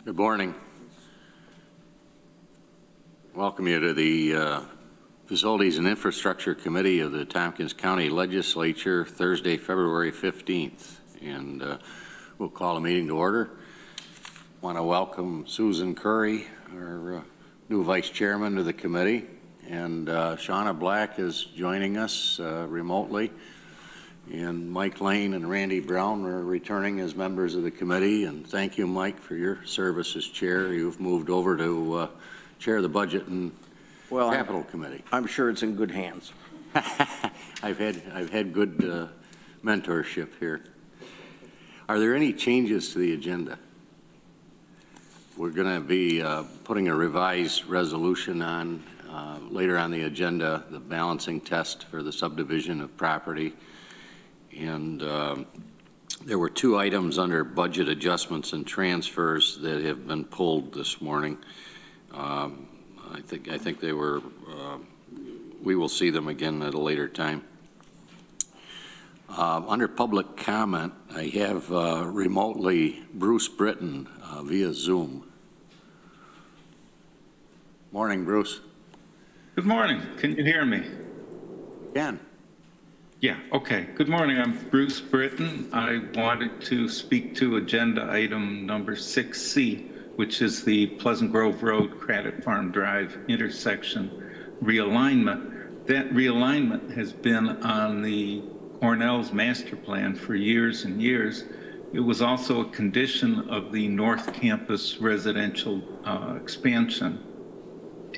Good morning. Welcome you to the Facilities and Infrastructure Committee of the Tompkins County Legislature, Thursday, February 15th. And we'll call the meeting to order. Want to welcome Susan Currie, our new Vice Chairman to the committee. And Shauna Black is joining us remotely. And Mike Lane and Randy Brown are returning as members of the committee. And thank you, Mike, for your service as chair. You've moved over to chair the Budget and Capital Committee. I'm sure it's in good hands. I've had good mentorship here. Are there any changes to the agenda? We're going to be putting a revised resolution on later on the agenda, the balancing test for the subdivision of property. And there were two items under budget adjustments and transfers that have been pulled this morning. I think they were, we will see them again at a later time. Under public comment, I have remotely Bruce Britton via Zoom. Morning, Bruce. Good morning. Can you hear me? Can. Yeah, okay. Good morning. I'm Bruce Britton. I wanted to speak to agenda item number 6C, which is the Pleasant Grove Road, Craddock Farm Drive intersection realignment. That realignment has been on the Cornell's master plan for years and years. It was also a condition of the North Campus residential expansion.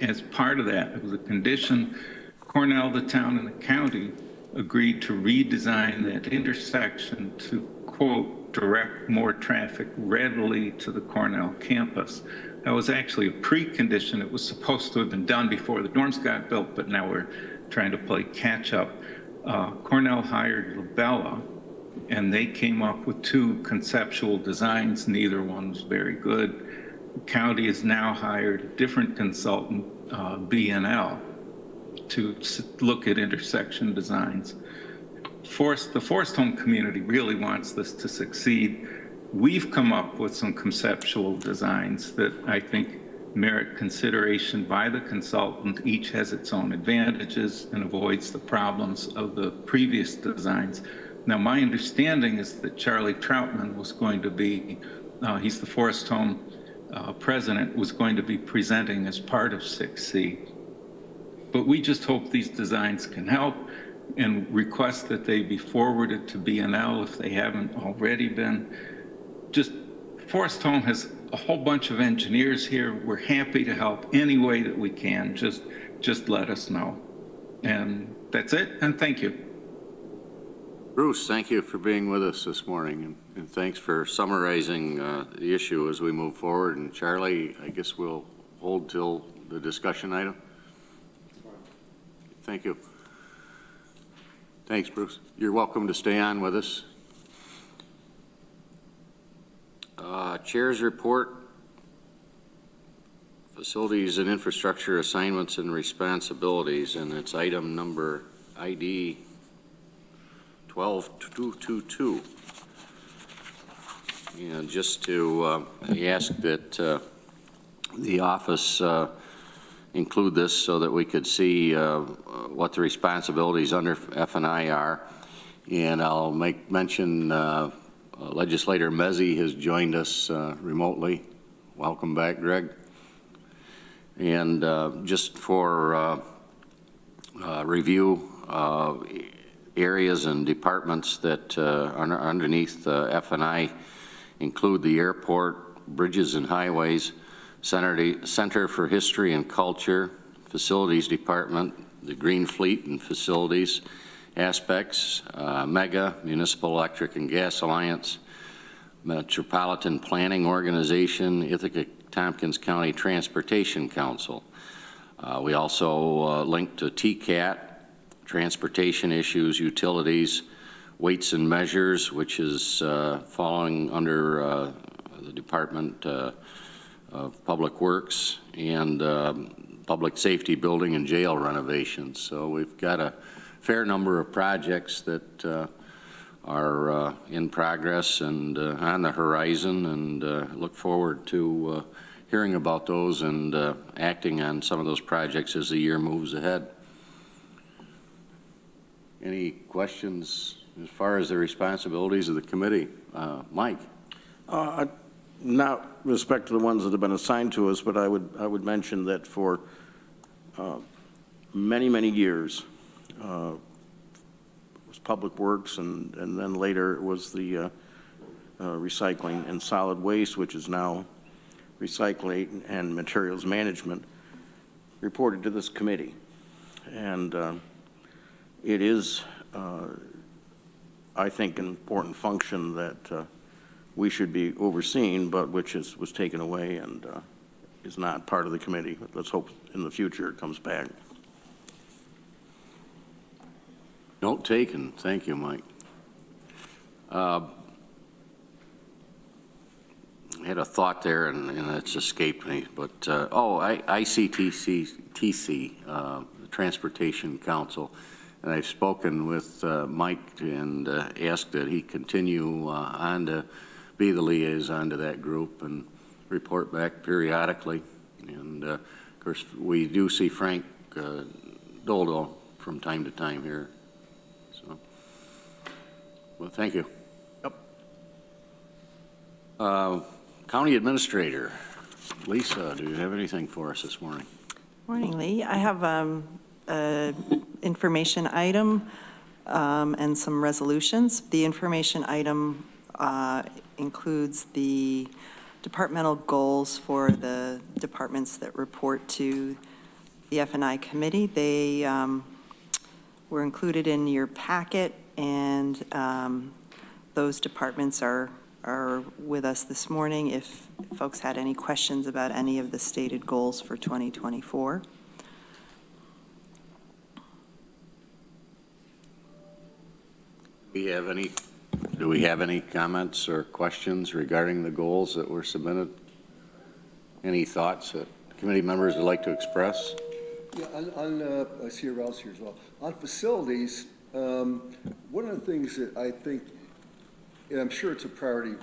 As part of that, it was a condition, Cornell, the town, and the county agreed to redesign that intersection to, quote, direct more traffic readily to the Cornell campus. That was actually a precondition. It was supposed to have been done before the dorms got built, but now we're trying to play catch up. Cornell hired Labella, and they came up with two conceptual designs. Neither one was very good. The county has now hired a different consultant, B&L, to look at intersection designs. The Forest Home community really wants this to succeed. We've come up with some conceptual designs that I think merit consideration by the consultant. Each has its own advantages and avoids the problems of the previous designs. Now, my understanding is that Charlie Troutman was going to be, he's the Forest Home president, was going to be presenting as part of 6C. But we just hope these designs can help and request that they be forwarded to B&L if they haven't already been. Just Forest Home has a whole bunch of engineers here. We're happy to help any way that we can. Just let us know. And that's it, and thank you. Bruce, thank you for being with us this morning, and thanks for summarizing the issue as we move forward. And Charlie, I guess we'll hold till the discussion item. Thank you. Thanks, Bruce. You're welcome to stay on with us. Chair's report, facilities and infrastructure assignments and responsibilities, and it's item number ID 12222. And just to ask that the office include this so that we could see what the responsibilities under F&I are. And I'll make mention Legislator Mezey has joined us remotely. Welcome back, Greg. And just for review, areas and departments that are underneath F&I include the airport, bridges and highways, Center for History and Culture, Facilities Department, the Green Fleet and Facilities aspects, MEGA, Municipal Electric and Gas Alliance, Metropolitan Planning Organization, Ithaca Tompkins County Transportation Council. We also link to TCAT, Transportation Issues, Utilities, Weights and Measures, which is falling under the Department of Public Works, and public safety building and jail renovations. So we've got a fair number of projects that are in progress and on the horizon, and look forward to hearing about those and acting on some of those projects as the year moves ahead. Any questions as far as the responsibilities of the committee? Mike? Not with respect to the ones that have been assigned to us, but I would mention that for many years, it was Public Works, and then later it was the Recycling and Solid Waste, which is now Recycling and Materials Management, reported to this committee. And it is, I think, an important function that we should be overseeing, but which was taken away and is not part of the committee. Let's hope in the future it comes back. Note taken. Thank you, Mike. I had a thought there, and it's escaped me, but, ICTC, the Transportation Council, and I've spoken with Mike and asked that he continue on to be the liaison to that group and report back periodically. And of course, we do see Frank Doldo from time to time here. So, well, thank you. Yep. County Administrator, Lisa, do you have anything for us this morning? Morning, Lee. I have an information item and some resolutions. The information item includes the departmental goals for the departments that report to the F&I committee. They were included in your packet, and those departments are with us this morning if folks had any questions about any of the stated goals for 2024. Do we have any comments or questions regarding the goals that were submitted? Any thoughts that committee members would like to express? Yeah, I see Ralph's here as well. On facilities, one of the things that I think, and I'm sure it's a priority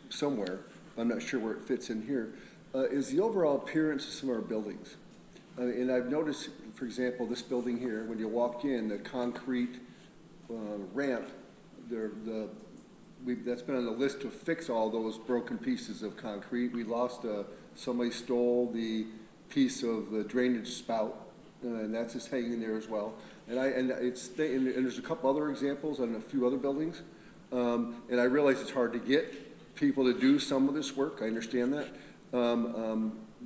somewhere, I'm not sure where it fits in here, is the overall appearance of some of our buildings. And I've noticed, for example, this building here, when you walk in, the concrete ramp, that's been on the list to fix all those broken pieces of concrete. We lost, somebody stole the piece of the drainage spout, and that's just hanging there as well. And there's a couple other examples on a few other buildings. And I realize it's hard to get people to do some of this work. I understand that.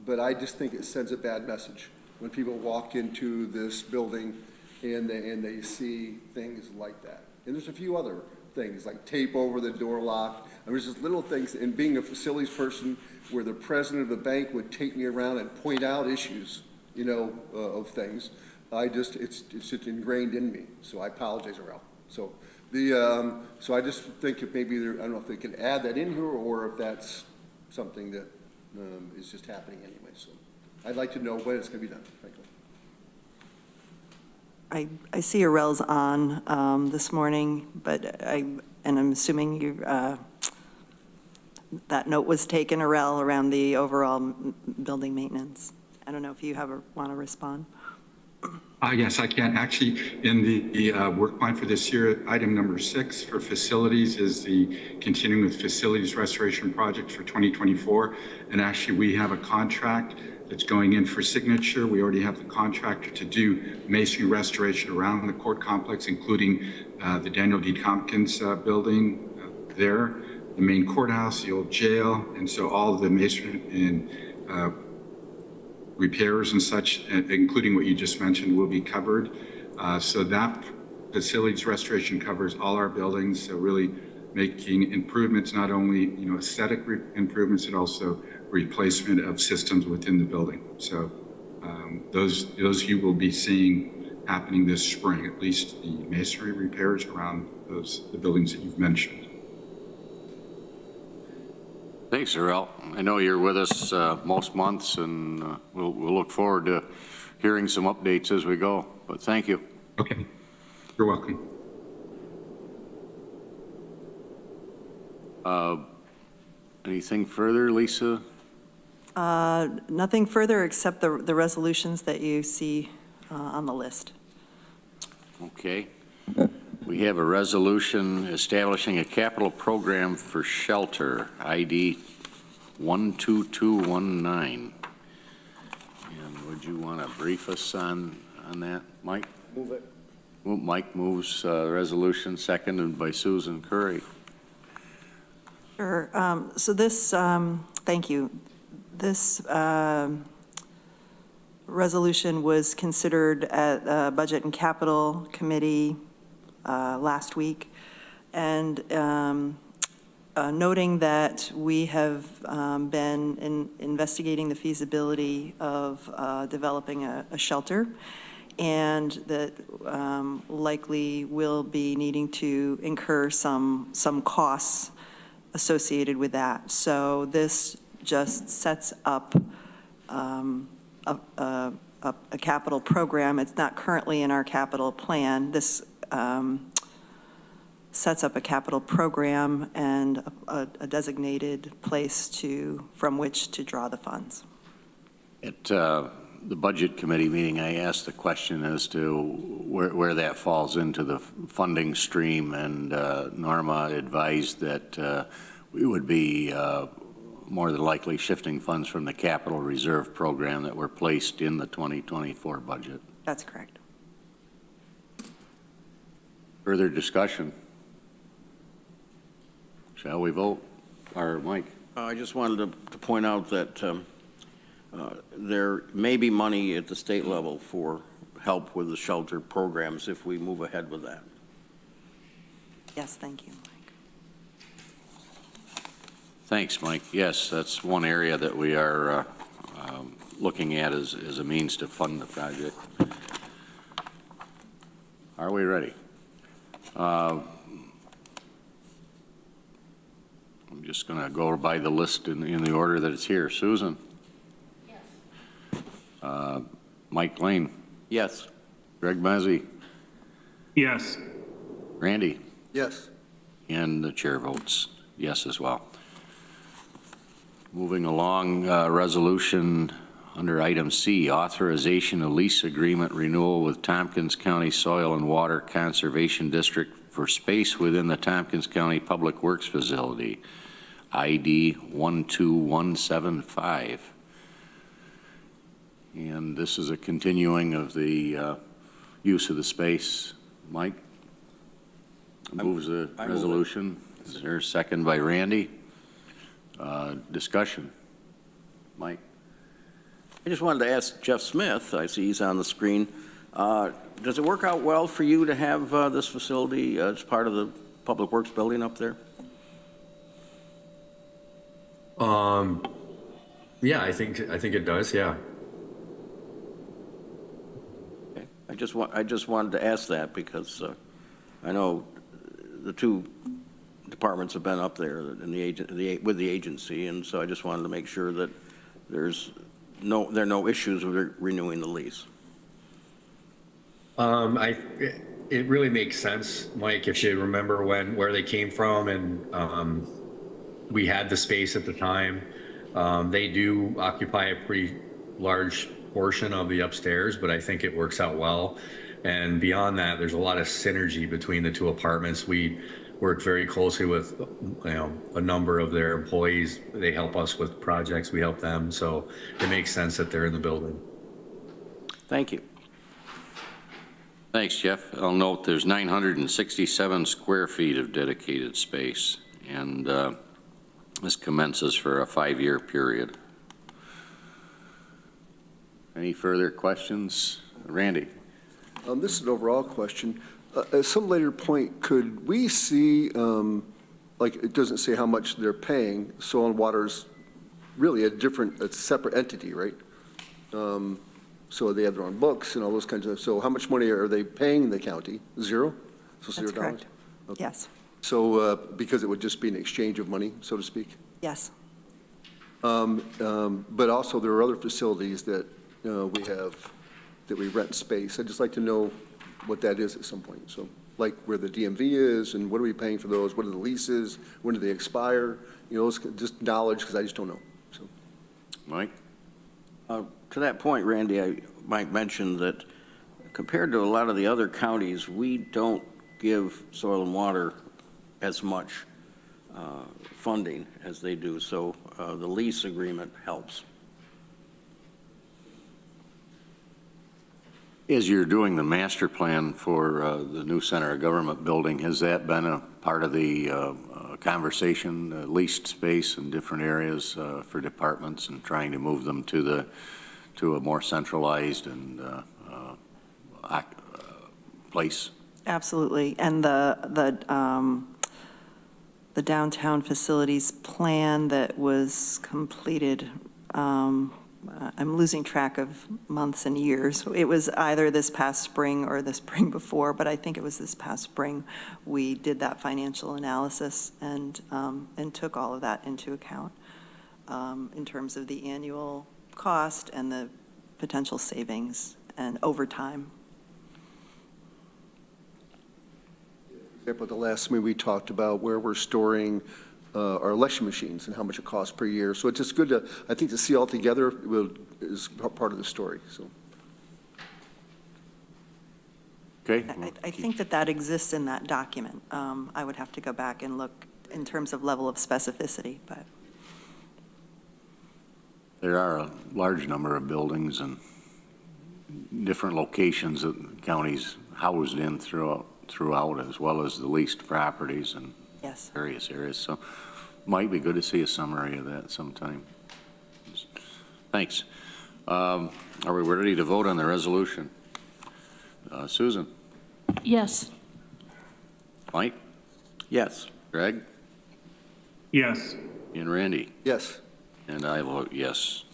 But I just think it sends a bad message when people walk into this building and they see things like that. And there's a few other things like tape over the door lock. I mean, there's just little things, and being a facilities person where the president of the bank would take me around and point out issues, of things, it's just ingrained in me. So I apologize, Ralph. So so I just think if maybe I don't know if they can add that in here or if that's something that is just happening anyway. So I'd like to know when it's going to be done. Thank you. I see Arel's on this morning, but I'm assuming you that note was taken, Arel, around the overall building maintenance. I don't know if you want to respond. Yes, I can. Actually, in the work plan for this year, item number 6 for facilities is the continuing with facilities restoration project for 2024. And actually, we have a contract that's going in for signature. We already have the contractor to do masonry restoration around the court complex, including the Daniel D. Tompkins building there, the main courthouse, the old jail, and so all of the masonry and repairs and such, including what you just mentioned, will be covered. So that facilities restoration covers all our buildings, so really making improvements, not only aesthetic improvements, but also replacement of systems within the building. So those you will be seeing happening this spring, at least the masonry repairs around the buildings that you've mentioned. Thanks, Arel. I know you're with us most months, and we'll look forward to hearing some updates as we go, but thank you. Okay, you're welcome. Anything further, Lisa? Nothing further except the resolutions that you see on the list. Okay. We have a resolution establishing a capital program for shelter, ID 12219. And would you want to brief us on that, Mike? Move it. Mike moves the resolution, seconded by Susan Currie. Sure. So this, thank you. This resolution was considered at Budget and Capital Committee last week, and noting that we have been investigating the feasibility of developing a shelter, and that likely will be needing to incur some costs associated with that. So this just sets up a capital program. It's not currently in our capital plan. This sets up a capital program and a designated place from which to draw the funds. At the Budget Committee meeting, I asked the question as to where that falls into the funding stream, and Norma advised that we would be more than likely shifting funds from the capital reserve program that were placed in the 2024 budget. That's correct. Further discussion? Shall we vote? Or Mike? I just wanted to point out that there may be money at the state level for help with the shelter programs if we move ahead with that. Yes, thank you, Mike. Thanks, Mike. Yes, that's one area that we are looking at as a means to fund the project. Are we ready? I'm just going to go by the list in the order that it's here. Susan? Yes. Mike Lane? Yes. Greg Mezey? Yes. Randy? Yes. And the chair votes yes as well. Moving along, resolution under item C, authorization of lease agreement renewal with Tompkins County Soil and Water Conservation District for space within the Tompkins County Public Works Facility, ID 12175. And this is a continuing of the use of the space. Mike? Moves the resolution. Is there a second by Randy? Discussion. Mike? I just wanted to ask Jeff Smith, I see he's on the screen, does it work out well for you to have this facility as part of the Public Works building up there? Yeah, I think it does, yeah. Okay. I just wanted to ask that because I know the two departments have been up there in with the agency, and so I just wanted to make sure that there are no issues with renewing the lease. It really makes sense, Mike, if you remember where they came from, and we had the space at the time. They do occupy a pretty large portion of the upstairs, but I think it works out well. And beyond that, there's a lot of synergy between the two apartments. We work very closely with a number of their employees. They help us with projects, we help them, so it makes sense that they're in the building. Thank you. Thanks, Jeff. I'll note there's 967 square feet of dedicated space, and this commences for a 5-year period. Any further questions? Randy? This is an overall question. At some later point, could we see, like it doesn't say how much they're paying, Soil and Water's really a separate entity, right? So they have their own books and all those kinds of, so how much money are they paying the county? Zero? So $0? That's correct. Okay. Yes. So because it would just be an exchange of money, so to speak? Yes. But also there are other facilities that we have, that we rent space. I'd just like to know what that is at some point, so. like where the DMV is, and what are we paying for those? What are the leases? When do they expire? You know, it's just knowledge, because I just don't know, so. Mike? To that point, Randy, I might mention that compared to a lot of the other counties, we don't give soil and water as much funding as they do, so the lease agreement helps. As you're doing the master plan for the new center of government building, has that been a part of the conversation, leased space in different areas for departments and trying to move them to a more centralized and place? Absolutely. And the downtown facilities plan that was completed, I'm losing track of months and years. It was either this past spring or the spring before, but I think it was this past spring. We did that financial analysis and took all of that into account in terms of the annual cost and the potential savings and over time. For example, at the last meeting, we talked about where we're storing our election machines and how much it costs per year. So it's just good to, I think, to see all together is part of the story, so. Okay. I think that exists in that document. I would have to go back and look in terms of level of specificity, but. There are a large number of buildings and different locations that the county's housed in throughout, as well as the leased properties and Yes. various areas. So might be good to see a summary of that sometime. Thanks. Are we ready to vote on the resolution? Susan? Yes. Mike? Yes. Greg? Yes. And Randy? Yes. And I vote yes.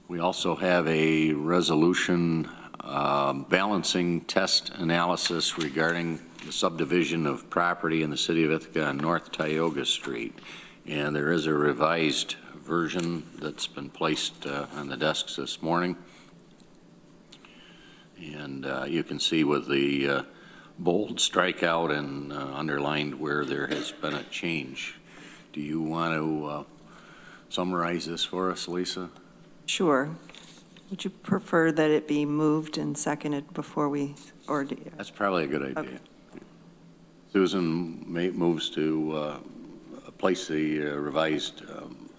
We also have a resolution balancing test analysis regarding the subdivision of property in the city of Ithaca on North Tioga Street. And there is a revised version that's been placed on the desks this morning. And you can see with the bold strikeout and underlined where there has been a change. Do you want to summarize this for us, Lisa? Sure. Would you prefer that it be moved and seconded before we, or? That's probably a good idea. Okay. Susan moves to place the revised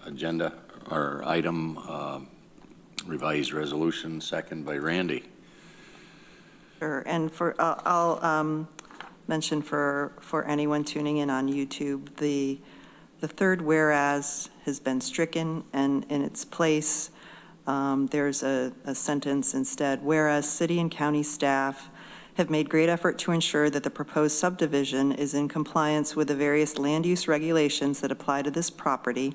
agenda or item, revised resolution, second by Randy. Sure. And I'll mention for anyone tuning in on YouTube, the third whereas has been stricken, and in its place, there's a sentence instead, whereas city and county staff have made great effort to ensure that the proposed subdivision is in compliance with the various land use regulations that apply to this property,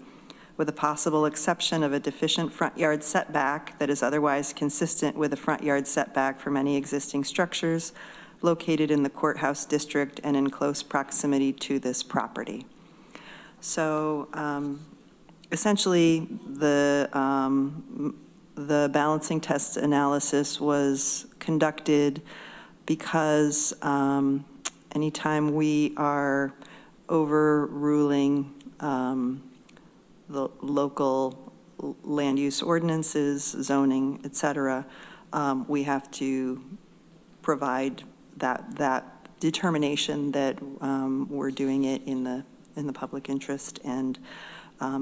with a possible exception of a deficient front yard setback that is otherwise consistent with the front yard setback from any existing structures located in the courthouse district and in close proximity to this property. So essentially, the balancing test analysis was conducted because anytime we are overruling the local land use ordinances, zoning, et cetera, we have to provide that determination that we're doing it in the public interest and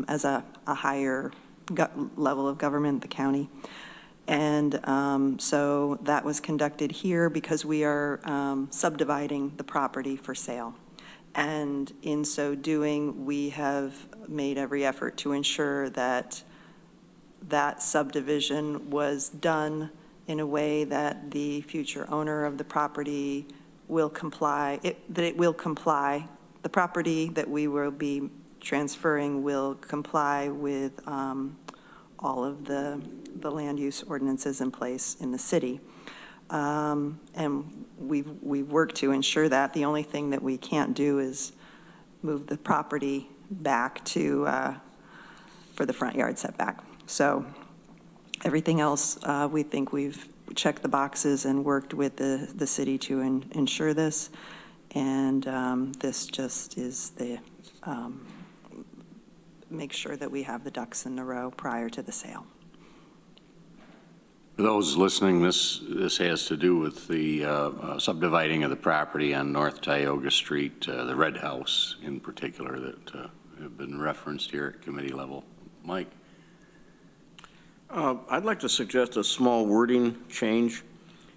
as a higher level of government, the county. And so that was conducted here because we are subdividing the property for sale. And in so doing, we have made every effort to ensure that that subdivision was done in a way that the future owner of the property will comply, that it will comply. The property that we will be transferring will comply with all of the land use ordinances in place in the city. And we've worked to ensure that. The only thing that we can't do is move the property back to, for the front yard setback. So everything else we think we've checked the boxes and worked with the city to ensure this. And this just is the, make sure that we have the ducks in a row prior to the sale. For those listening, this has to do with the subdividing of the property on North Tioga Street, the Red House in particular, that have been referenced here at committee level. Mike? I'd like to suggest a small wording change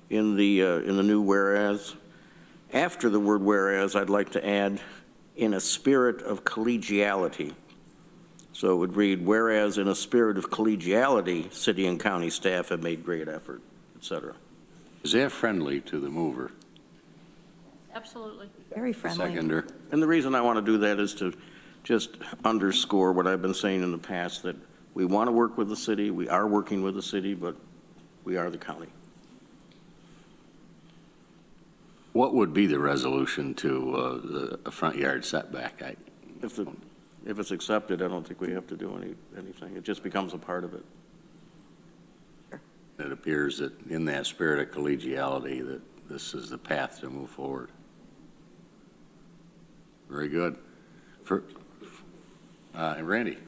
in the new whereas. After the word whereas, I'd like to add, in a spirit of collegiality. So it would read, whereas in a spirit of collegiality, city and county staff have made great effort, et cetera. Is that friendly to the mover? Absolutely. Very friendly. Seconder? And the reason I want to do that is to just underscore what I've been saying in the past, that we want to work with the city, we are working with the city, but we are the county. What would be the resolution to the front yard setback? If it's accepted, I don't think we have to do anything. It just becomes a part of it. It appears that in that spirit of collegiality that this is the path to move forward. Very good. Randy?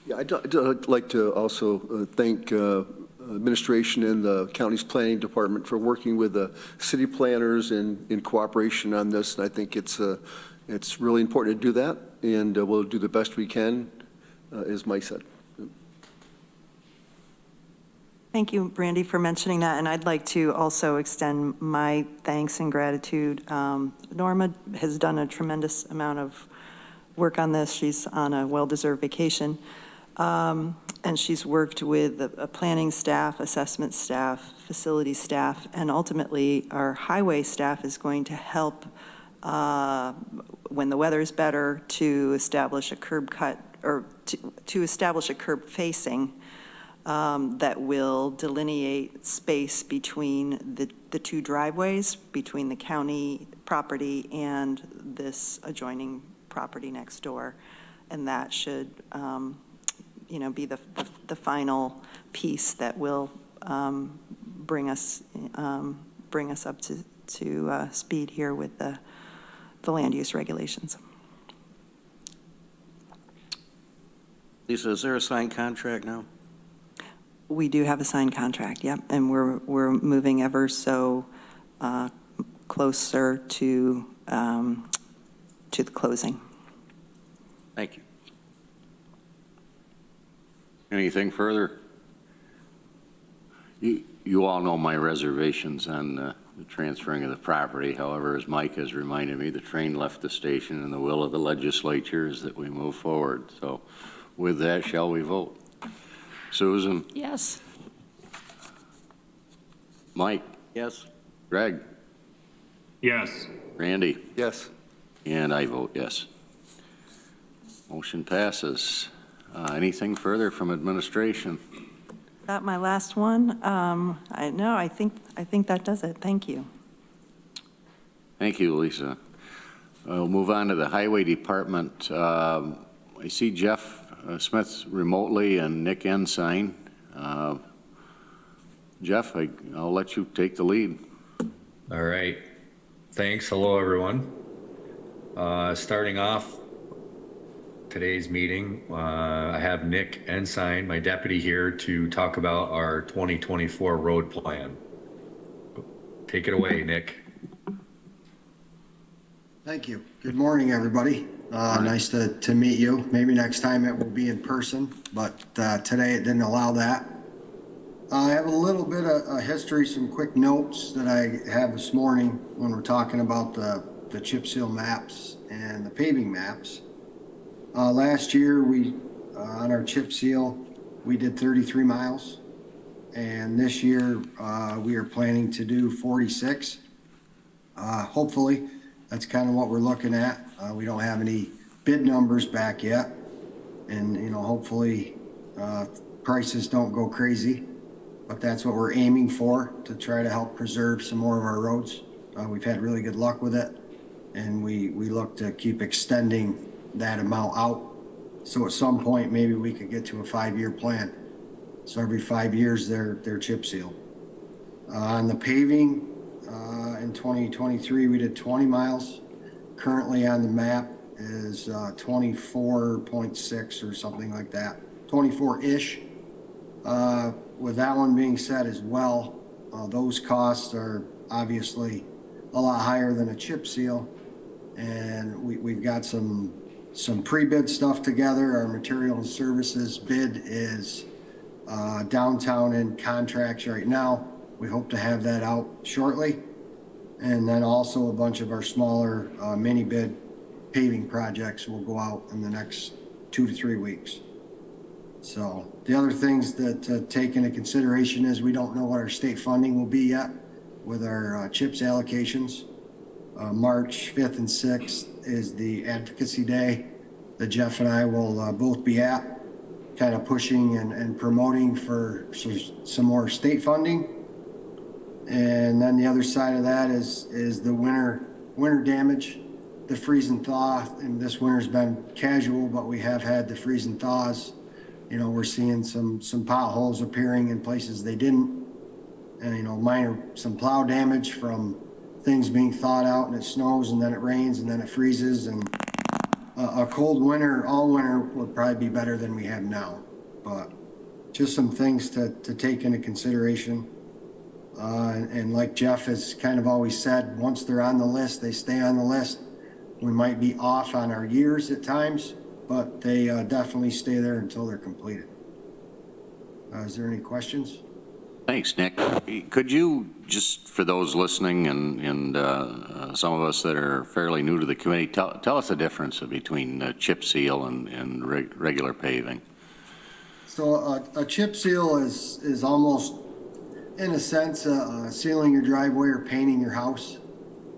Yeah, I'd like to also thank administration and the county's planning department for working with the city planners in cooperation on this. And I think it's really important to do that, and we'll do the best we can, as Mike said. Thank you, Brandy, for mentioning that, and I'd like to also extend my thanks and gratitude. Norma has done a tremendous amount of work on this. She's on a well-deserved vacation, and she's worked with a planning staff, assessment staff, facility staff, and ultimately our highway staff is going to help when the weather is better to establish a curb cut, or to establish a curb facing that will delineate space between the two driveways, between the county property and this adjoining property next door. And that should, be the final piece that will bring us up to speed here with the land use regulations. Lisa, is there a signed contract now? We do have a signed contract, yep, and we're moving ever so closer to the closing. Thank you. Anything further? You all know my reservations on the transferring of the property. However, as Mike has reminded me, the train left the station, and the will of the legislature is that we move forward. So with that, shall we vote? Susan? Yes. Mike? Yes? Greg? Yes. Randy? Yes. And I vote yes. Motion passes. Anything further from administration? That my last one? I think that does it. Thank you. Thank you, Lisa. We'll move on to the Highway Department. I see Jeff Smith remotely and Nick Ensign. Jeff, I'll let you take the lead. All right. Thanks. Hello, everyone. Starting off today's meeting, I have Nick Ensign, my deputy, here to talk about our 2024 road plan. Take it away, Nick. Thank you. Good morning, everybody. Nice to meet you. Maybe next time it will be in person, but today it didn't allow that. I have a little bit of history, some quick notes that I have this morning when we're talking about the chip seal maps and the paving maps. Last year, on our chip seal, we did 33 miles. And this year, we are planning to do 46. Hopefully, that's kind of what we're looking at. We don't have any bid numbers back yet. And, hopefully, prices don't go crazy. But that's what we're aiming for, to try to help preserve some more of our roads. We've had really good luck with it. And we look to keep extending that amount out. So at some point, maybe we could get to a 5-year plan. So every 5 years, they're chip seal. On the paving, in 2023, we did 20 miles. Currently on the map is 24.6 or something like that, 24-ish. With that one being said as well, those costs are obviously a lot higher than a chip seal. And we've got some pre-bid stuff together. Our material and services bid is downtown in contracts right now. We hope to have that out shortly. And then also a bunch of our smaller mini bid paving projects will go out in the next 2 to 3 weeks. So the other things that to take into consideration is we don't know what our state funding will be yet with our CHIPS allocations. March 5th and 6th is the advocacy day that Jeff and I will both be at, kind of pushing and promoting for some more state funding. And then the other side of that is the winter damage, the freeze and thaw. And this winter's been casual, but we have had the freeze and thaws. You know, we're seeing some potholes appearing in places they didn't, and, you know, some plow damage from things being thawed out, and it snows and then it rains and then it freezes. And a cold winter, all winter, would probably be better than we have now. But just some things to take into consideration. And like Jeff has kind of always said, once they're on the list, they stay on the list. We might be off on our years at times, but they definitely stay there until they're completed. Is there any questions? Thanks, Nick. Could you, just for those listening and some of us that are fairly new to the committee, tell us the difference between chip seal and regular paving? So a chip seal is almost, in a sense, sealing your driveway or painting your house.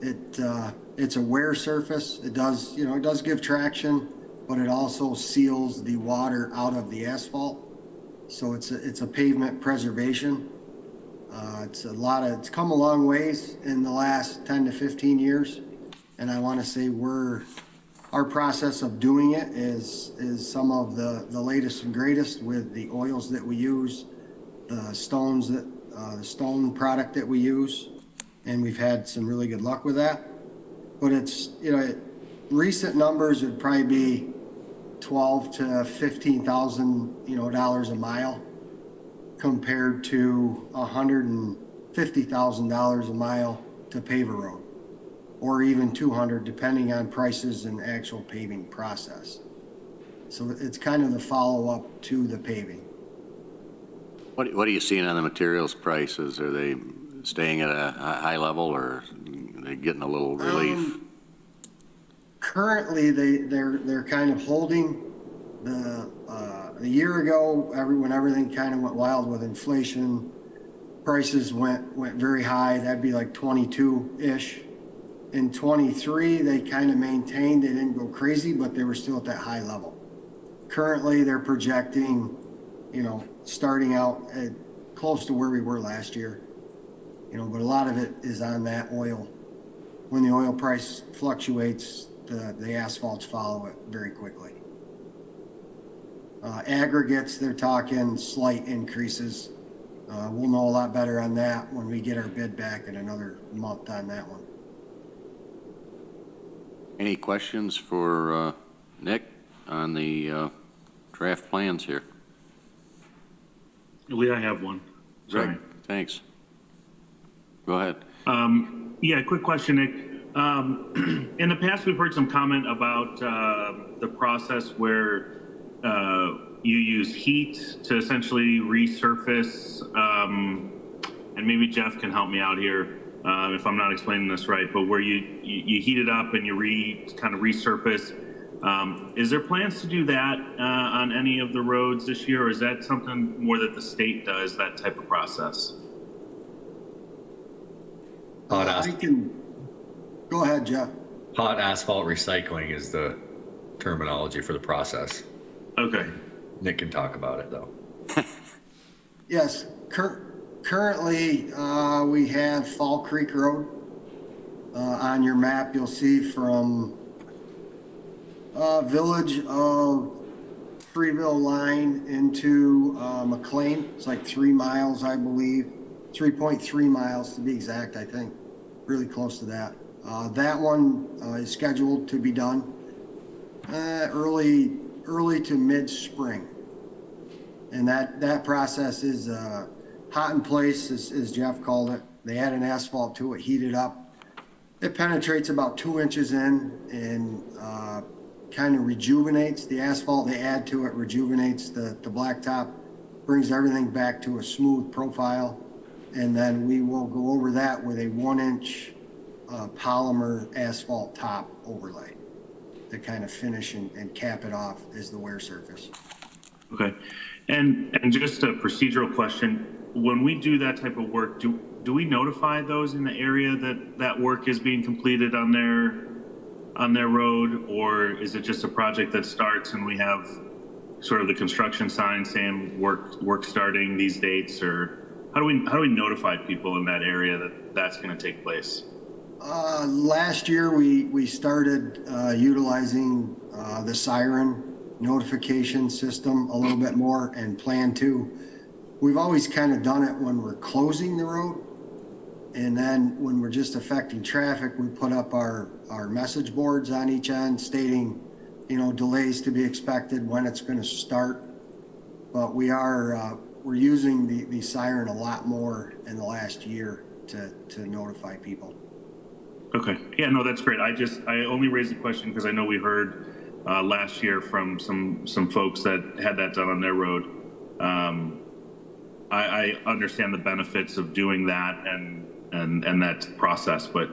It's a wear surface. It does give traction, but it also seals the water out of the asphalt. So it's a pavement preservation. It's come a long ways in the last 10 to 15 years. And I want to say our process of doing it is some of the latest and greatest with the oils that we use, the stone product that we use. And we've had some really good luck with that. But recent numbers would probably be $12,000 to $15,000, dollars a mile, compared to $150,000 a mile to pave a road, or even $200,000 depending on prices and actual paving process. So it's kind of the follow-up to the paving. What are you seeing on the materials prices? Are they staying at a high level, or are they getting a little relief? Currently, they're kind of holding. A year ago, when everything kind of went wild with inflation, prices went very high. That'd be like 22-ish. In 23, they kind of maintained. They didn't go crazy, but they were still at that high level. Currently, they're projecting, starting out at close to where we were last year. But a lot of it is on that oil. When the oil price fluctuates, the asphalts follow it very quickly. Aggregates, they're talking slight increases. We'll know a lot better on that when we get our bid back in another month on that one. Any questions for Nick on the draft plans here? Lee, I have one. Sorry. Great. Thanks. Go ahead. Yeah, quick question, Nick. In the past, we've heard some comment about the process where you use heat to essentially resurface, and maybe Jeff can help me out here if I'm not explaining this right, but where you heat it up and you kind of resurface. Is there plans to do that on any of the roads this year, or is that something more that the state does, that type of process? Go ahead, Jeff. Hot asphalt recycling is the terminology for the process. Okay. Nick can talk about it, though. Yes. Currently, we have Fall Creek Road. On your map, you'll see from village of Freeville line into McLean. It's like 3 miles, I believe, 3.3 miles to be exact, I think, really close to that. That one is scheduled to be done early to mid-spring. And that process is hot in place, as Jeff called it. They add an asphalt to it, heat it up. It penetrates about 2 inches in and kind of rejuvenates the asphalt they add to it, rejuvenates the blacktop, brings everything back to a smooth profile. And then we will go over that with a 1-inch polymer asphalt top overlay to kind of finish and cap it off as the wear surface. Okay. And just a procedural question. When we do that type of work, do we notify those in the area that work is being completed on their road, or is it just a project that starts and we have sort of the construction sign saying work starting these dates, or how do we notify people in that area that that's going to take place? Last year we started utilizing the siren notification system a little bit more, and plan to. We've always kind of done it when we're closing the road, and then when we're just affecting traffic, we put up our message boards on each end stating, delays to be expected, when it's going to start. But we're using the siren a lot more in the last year to notify people. Okay. Yeah, no, that's great. I only raised the question because I know we heard last year from some folks that had that done on their road. I understand the benefits of doing that and that process, but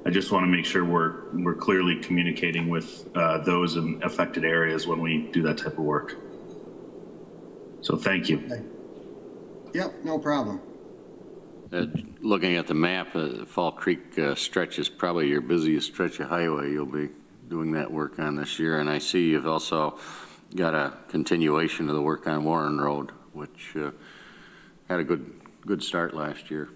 I just want to make sure we're clearly communicating with those in affected areas when we do that type of work. So thank you. Okay. Yep, no problem. Looking at the map, Fall Creek stretch is probably your busiest stretch of highway you'll be doing that work on this year. And I see you've also got a continuation of the work on Warren Road, which had a good start last year.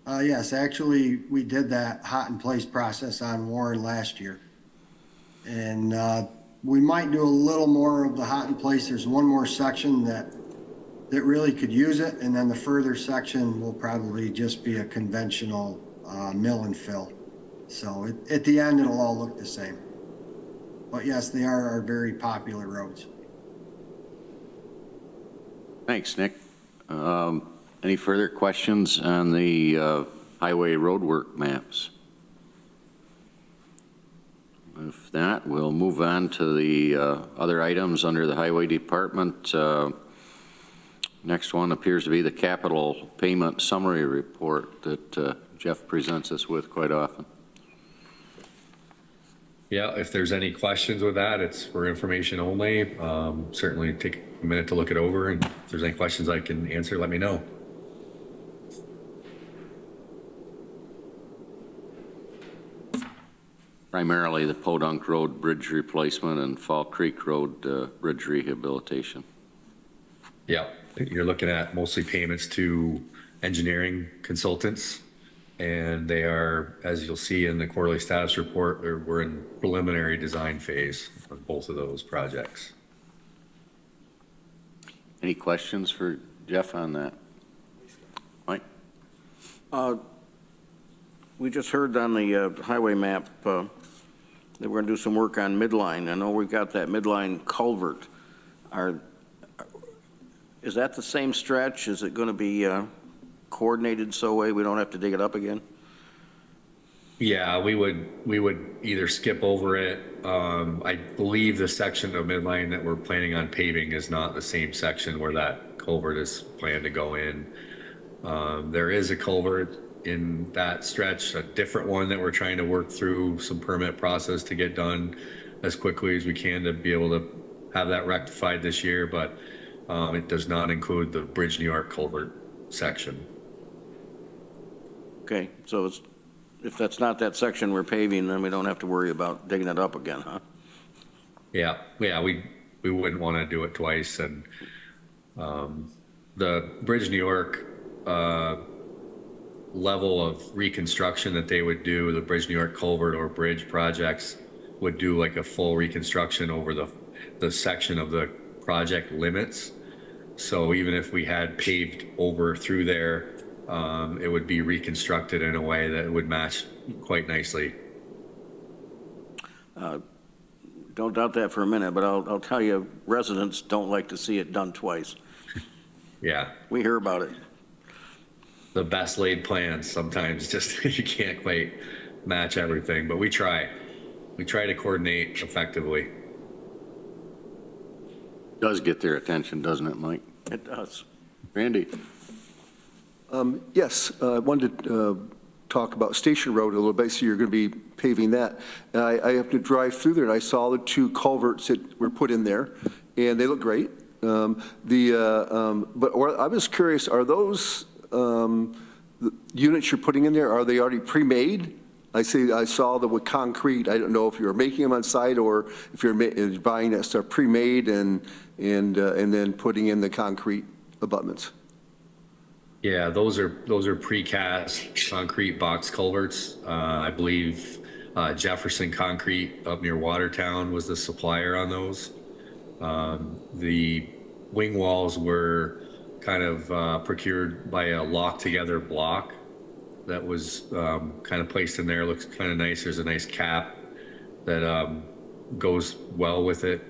Yes, actually, we did that hot in place process on Warren last year. And we might do a little more of the hot in place. There's one more section that really could use it. And then the further section will probably just be a conventional mill and fill. So at the end, it'll all look the same. But yes, they are our very popular roads. Thanks, Nick. Any further questions on the highway roadwork maps? If not, we'll move on to the other items under the Highway Department. Next one appears to be the capital payment summary report that Jeff presents us with quite often. Yeah, if there's any questions with that, it's for information only. Certainly take a minute to look it over, and if there's any questions I can answer, let me know. Primarily the Podunk Road bridge replacement and Fall Creek Road bridge rehabilitation. Yeah, you're looking at mostly payments to engineering consultants, and they are, as you'll see in the quarterly status report, we're in preliminary design phase of both of those projects. Any questions for Jeff on that? Mike? We just heard on the highway map that we're going to do some work on Midline. I know we've got that Midline culvert. Is that the same stretch? Is it going to be coordinated so way we don't have to dig it up again? Yeah, we would either skip over it. I believe the section of Midline that we're planning on paving is not the same section where that culvert is planned to go in. There is a culvert in that stretch, a different one that we're trying to work through some permit process to get done as quickly as we can to be able to have that rectified this year, but it does not include the Bridge New York culvert section. Okay, so if that's not that section we're paving, then we don't have to worry about digging it up again, huh? Yeah, we wouldn't want to do it twice. And the Bridge New York level of reconstruction that they would do, the Bridge New York culvert or bridge projects would do like a full reconstruction over the section of the project limits. So even if we had paved over through there, it would be reconstructed in a way that would match quite nicely. Don't doubt that for a minute, but I'll tell you, residents don't like to see it done twice. Yeah. We hear about it. The best laid plans sometimes just you can't quite match everything, but we try to coordinate effectively. Does get their attention, doesn't it, Mike? It does. Randy? Yes, I wanted to talk about Station Road a little bit, so you're going to be paving that. I have to drive through there, and I saw the 2 culverts that were put in there, and they look great. But I was curious, are those the units you're putting in there, are they already pre-made? I saw them with concrete. I don't know if you're making them on site or if you're buying that stuff pre-made and then putting in the concrete abutments. Yeah, those are precast concrete box culverts. I believe Jefferson Concrete up near Watertown was the supplier on those. The wing walls were kind of procured by a locked together block that was kind of placed in there. Looks kind of nice. There's a nice cap that goes well with it.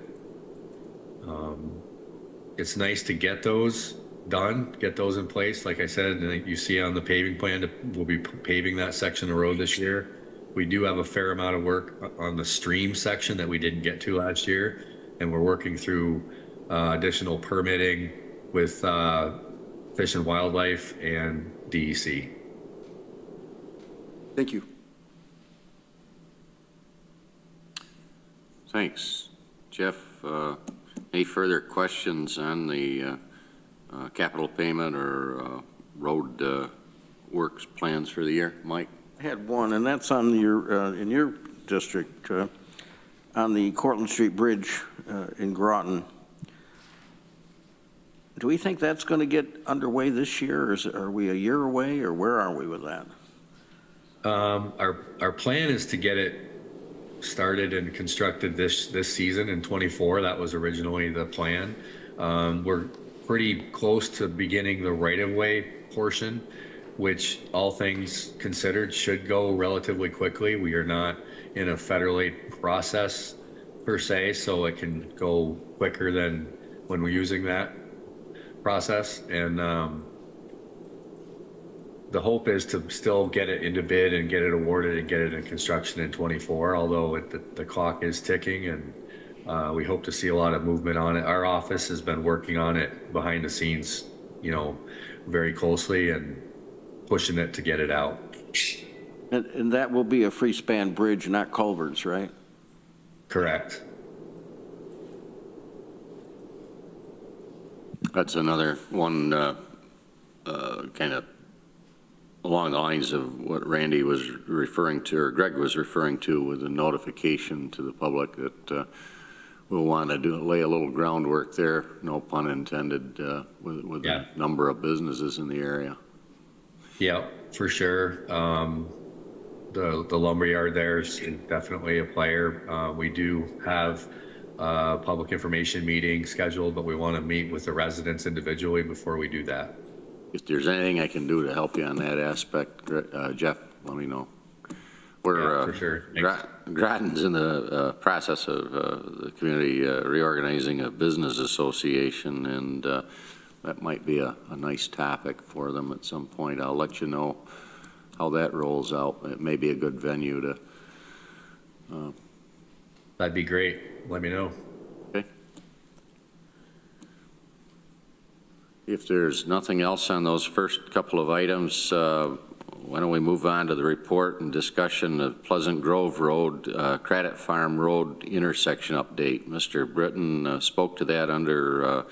It's nice to get those done, get those in place. Like I said, and you see on the paving plan, we'll be paving that section of road this year. We do have a fair amount of work on the stream section that we didn't get to last year, and we're working through additional permitting with Fish and Wildlife and DEC. Thank you. Thanks. Jeff, any further questions on the capital payment or road works plans for the year? Mike? I had one, and that's on your, in your district, on the Cortlandt Street Bridge in Groton. Do we think that's going to get underway this year, or are we a year away, or where are we with that? Our plan is to get it started and constructed this season in 24. That was originally the plan. We're pretty close to beginning the right-of-way portion, which all things considered should go relatively quickly. We are not in a federal aid process per se, so it can go quicker than when we're using that process. And the hope is to still get it into bid and get it awarded and get it in construction in 24, although the clock is ticking, and we hope to see a lot of movement on it. Our office has been working on it behind the scenes, very closely and pushing it to get it out. And that will be a free span bridge, not culverts, right? Correct. That's another one kind of along the lines of what Randy was referring to, or Greg was referring to, with the notification to the public that we'll want to lay a little groundwork there, no pun intended, with a number of businesses in the area. Yeah, for sure. The lumberyard there is definitely a player. We do have a public information meeting scheduled, but we want to meet with the residents individually before we do that. If there's anything I can do to help you on that aspect, Jeff, let me know. We're, for sure. Groton's in the process of the community reorganizing a business association, and that might be a nice topic for them at some point. I'll let you know how that rolls out. It may be a good venue to. That'd be great. Let me know. Okay. If there's nothing else on those first couple of items, why don't we move on to the report and discussion of Pleasant Grove Road, Craddock Farm Road intersection update. Mr. Britton spoke to that under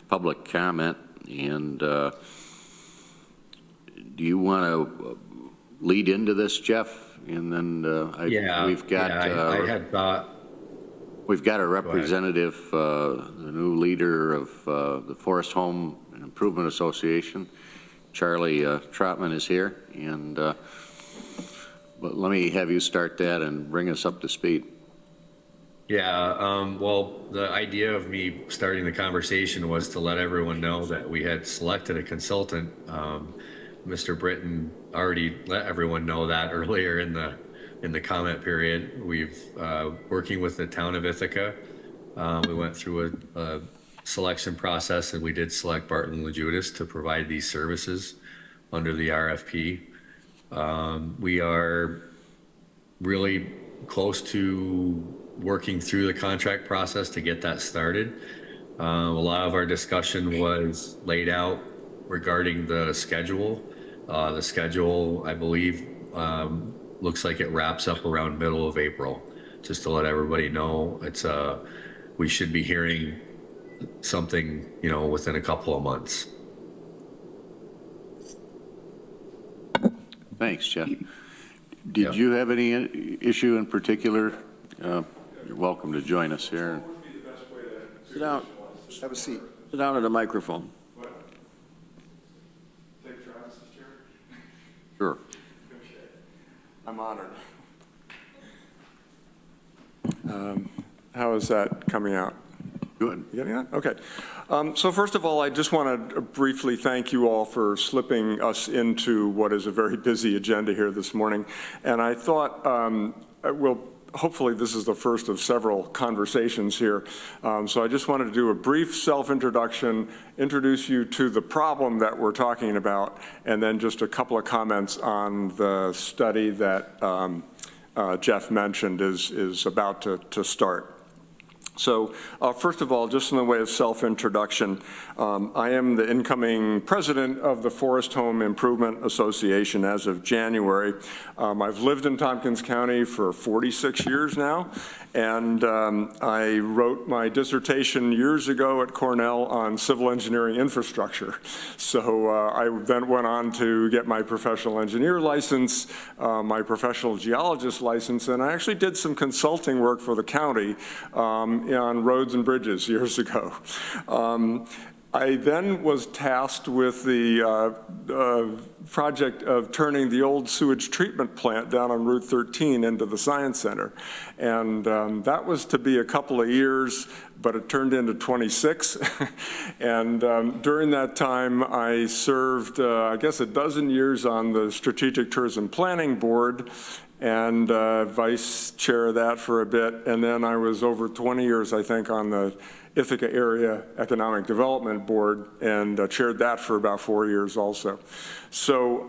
public comment, and do you want to lead into this, Jeff? And then we've got. I had thought. We've got a representative, the new leader of the Forest Home Improvement Association, Charlie Trotman, is here, and but let me have you start that and bring us up to speed. Yeah, well, the idea of me starting the conversation was to let everyone know that we had selected a consultant. Mr. Britton already let everyone know that earlier in the comment period. We've working with the town of Ithaca. We went through a selection process, and we did select Barton LaJudas to provide these services under the RFP. We are really close to working through the contract process to get that started. A lot of our discussion was laid out regarding the schedule. The schedule, I believe, looks like it wraps up around middle of April. Just to let everybody know, it's we should be hearing something, within a couple of months. Thanks, Jeff. Did you have any issue in particular? You're welcome to join us here. Sit down. Have a seat. Sit down at the microphone. Take Travis's chair? Sure. Okay. I'm honored. How is that coming out? Good. You getting that? Okay. So first of all, I just want to briefly thank you all for slipping us into what is a very busy agenda here this morning. And I thought hopefully this is the first of several conversations here. So I just wanted to do a brief self-introduction, introduce you to the problem that we're talking about, and then just a couple of comments on the study that Jeff mentioned is about to start. So first of all, just in the way of self-introduction, I am the incoming president of the Forest Home Improvement Association as of January. I've lived in Tompkins County for 46 years now, and I wrote my dissertation years ago at Cornell on civil engineering infrastructure. So I then went on to get my professional engineer license, my professional geologist license, and I actually did some consulting work for the county on roads and bridges years ago. I then was tasked with the project of turning the old sewage treatment plant down on Route 13 into the Science Center. And that was to be a couple of years, but it turned into 26. And during that time, I served, I guess, a dozen years on the Strategic Tourism Planning Board, and vice chair of that for a bit. And then I was over 20 years, I think, on the Ithaca Area Economic Development Board, and chaired that for about 4 years also. So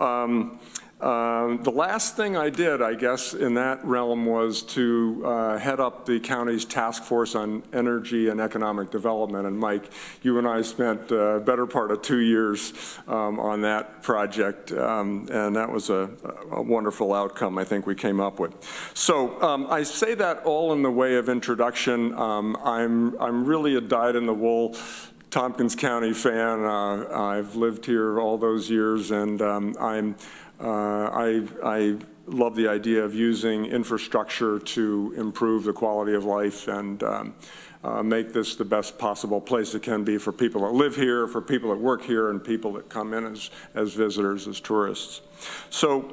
the last thing I did, I guess, in that realm was to head up the county's task force on energy and economic development. And Mike, you and I spent a better part of 2 years on that project, and that was a wonderful outcome I think we came up with. So I say that all in the way of introduction. I'm really a dyed-in-the-wool Tompkins County fan. I've lived here all those years, and I love the idea of using infrastructure to improve the quality of life and make this the best possible place it can be for people that live here, for people that work here, and people that come in as visitors, as tourists. So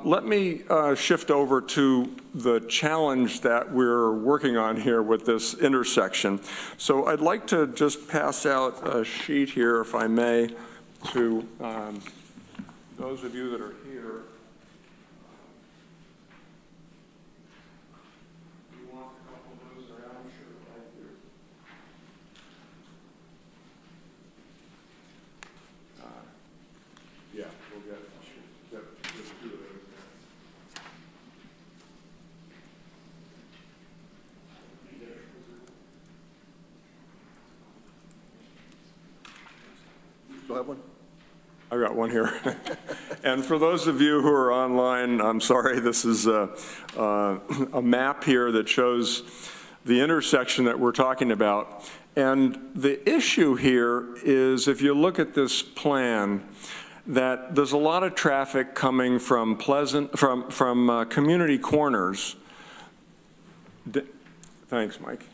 let me shift over to the challenge that we're working on here with this intersection. So I'd like to just pass out a sheet here, if I may, to those of you that are here. You want a couple of those around? Sure, right here. Yeah, we'll get two of those. Do I have one? I got one here. And for those of you who are online, I'm sorry, this is a map here that shows the intersection that we're talking about. And the issue here is, if you look at this plan, that there's a lot of traffic coming from Community Corners. Thanks, Mike.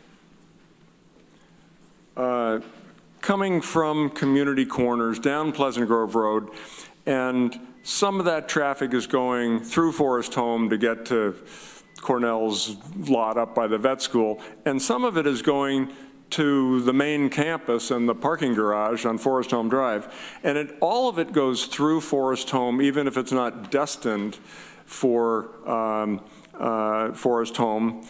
Coming from Community Corners down Pleasant Grove Road, and some of that traffic is going through Forest Home to get to Cornell's lot up by the vet school, and some of it is going to the main campus and the parking garage on Forest Home Drive. And all of it goes through Forest Home, even if it's not destined for Forest Home.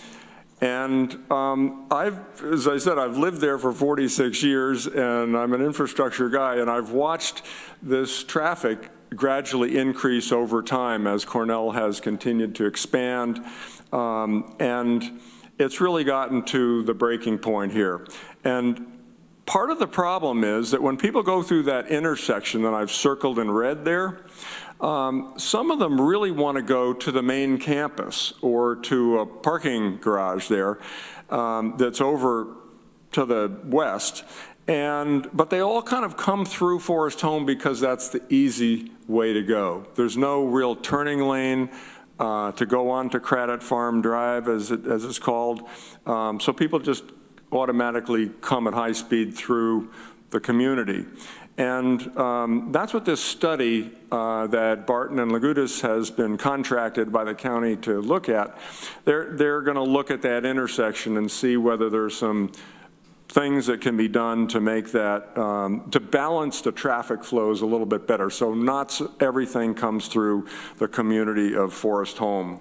And as I said, I've lived there for 46 years, and I'm an infrastructure guy, and I've watched this traffic gradually increase over time as Cornell has continued to expand. And it's really gotten to the breaking point here. And part of the problem is that when people go through that intersection that I've circled in red there, some of them really want to go to the main campus or to a parking garage there that's over to the west. But they all kind of come through Forest Home because that's the easy way to go. There's no real turning lane to go on to Craddock Farm Drive, as it's called. So people just automatically come at high speed through the community. And that's what this study that Barton and Lagutis has been contracted by the county to look at. They're going to look at that intersection and see whether there's some things that can be done to make that, to balance the traffic flows a little bit better. So not everything comes through the community of Forest Home.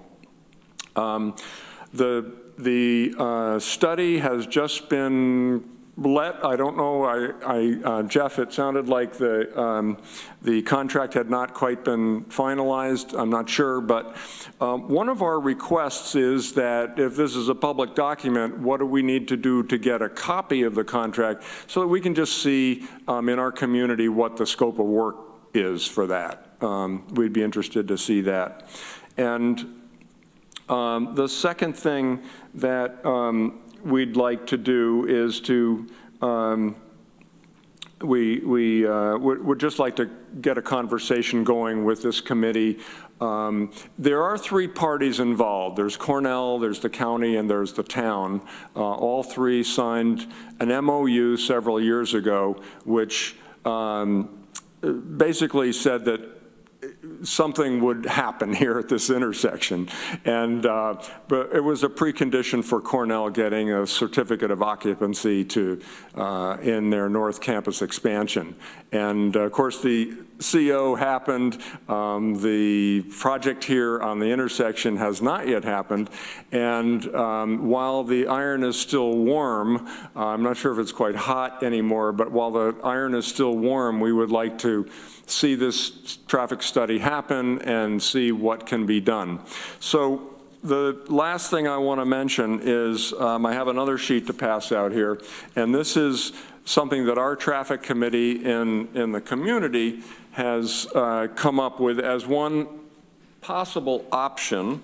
The study has just been I don't know, Jeff, it sounded like the contract had not quite been finalized. I'm not sure, but one of our requests is that if this is a public document, what do we need to do to get a copy of the contract so that we can just see in our community what the scope of work is for that. We'd be interested to see that. And the second thing that we'd like to do is to, we'd just like to get a conversation going with this committee. There are three parties involved. There's Cornell, there's the county, and there's the town. All three signed an MOU several years ago, which basically said that something would happen here at this intersection. And, but it was a precondition for Cornell getting a certificate of occupancy to, in their North Campus expansion. And of course the CO happened. The project here on the intersection has not yet happened. And while the iron is still warm, I'm not sure if it's quite hot anymore, but while the iron is still warm, we would like to see this traffic study happen and see what can be done. So the last thing I want to mention is I have another sheet to pass out here, and this is something that our traffic committee in the community has come up with as one possible option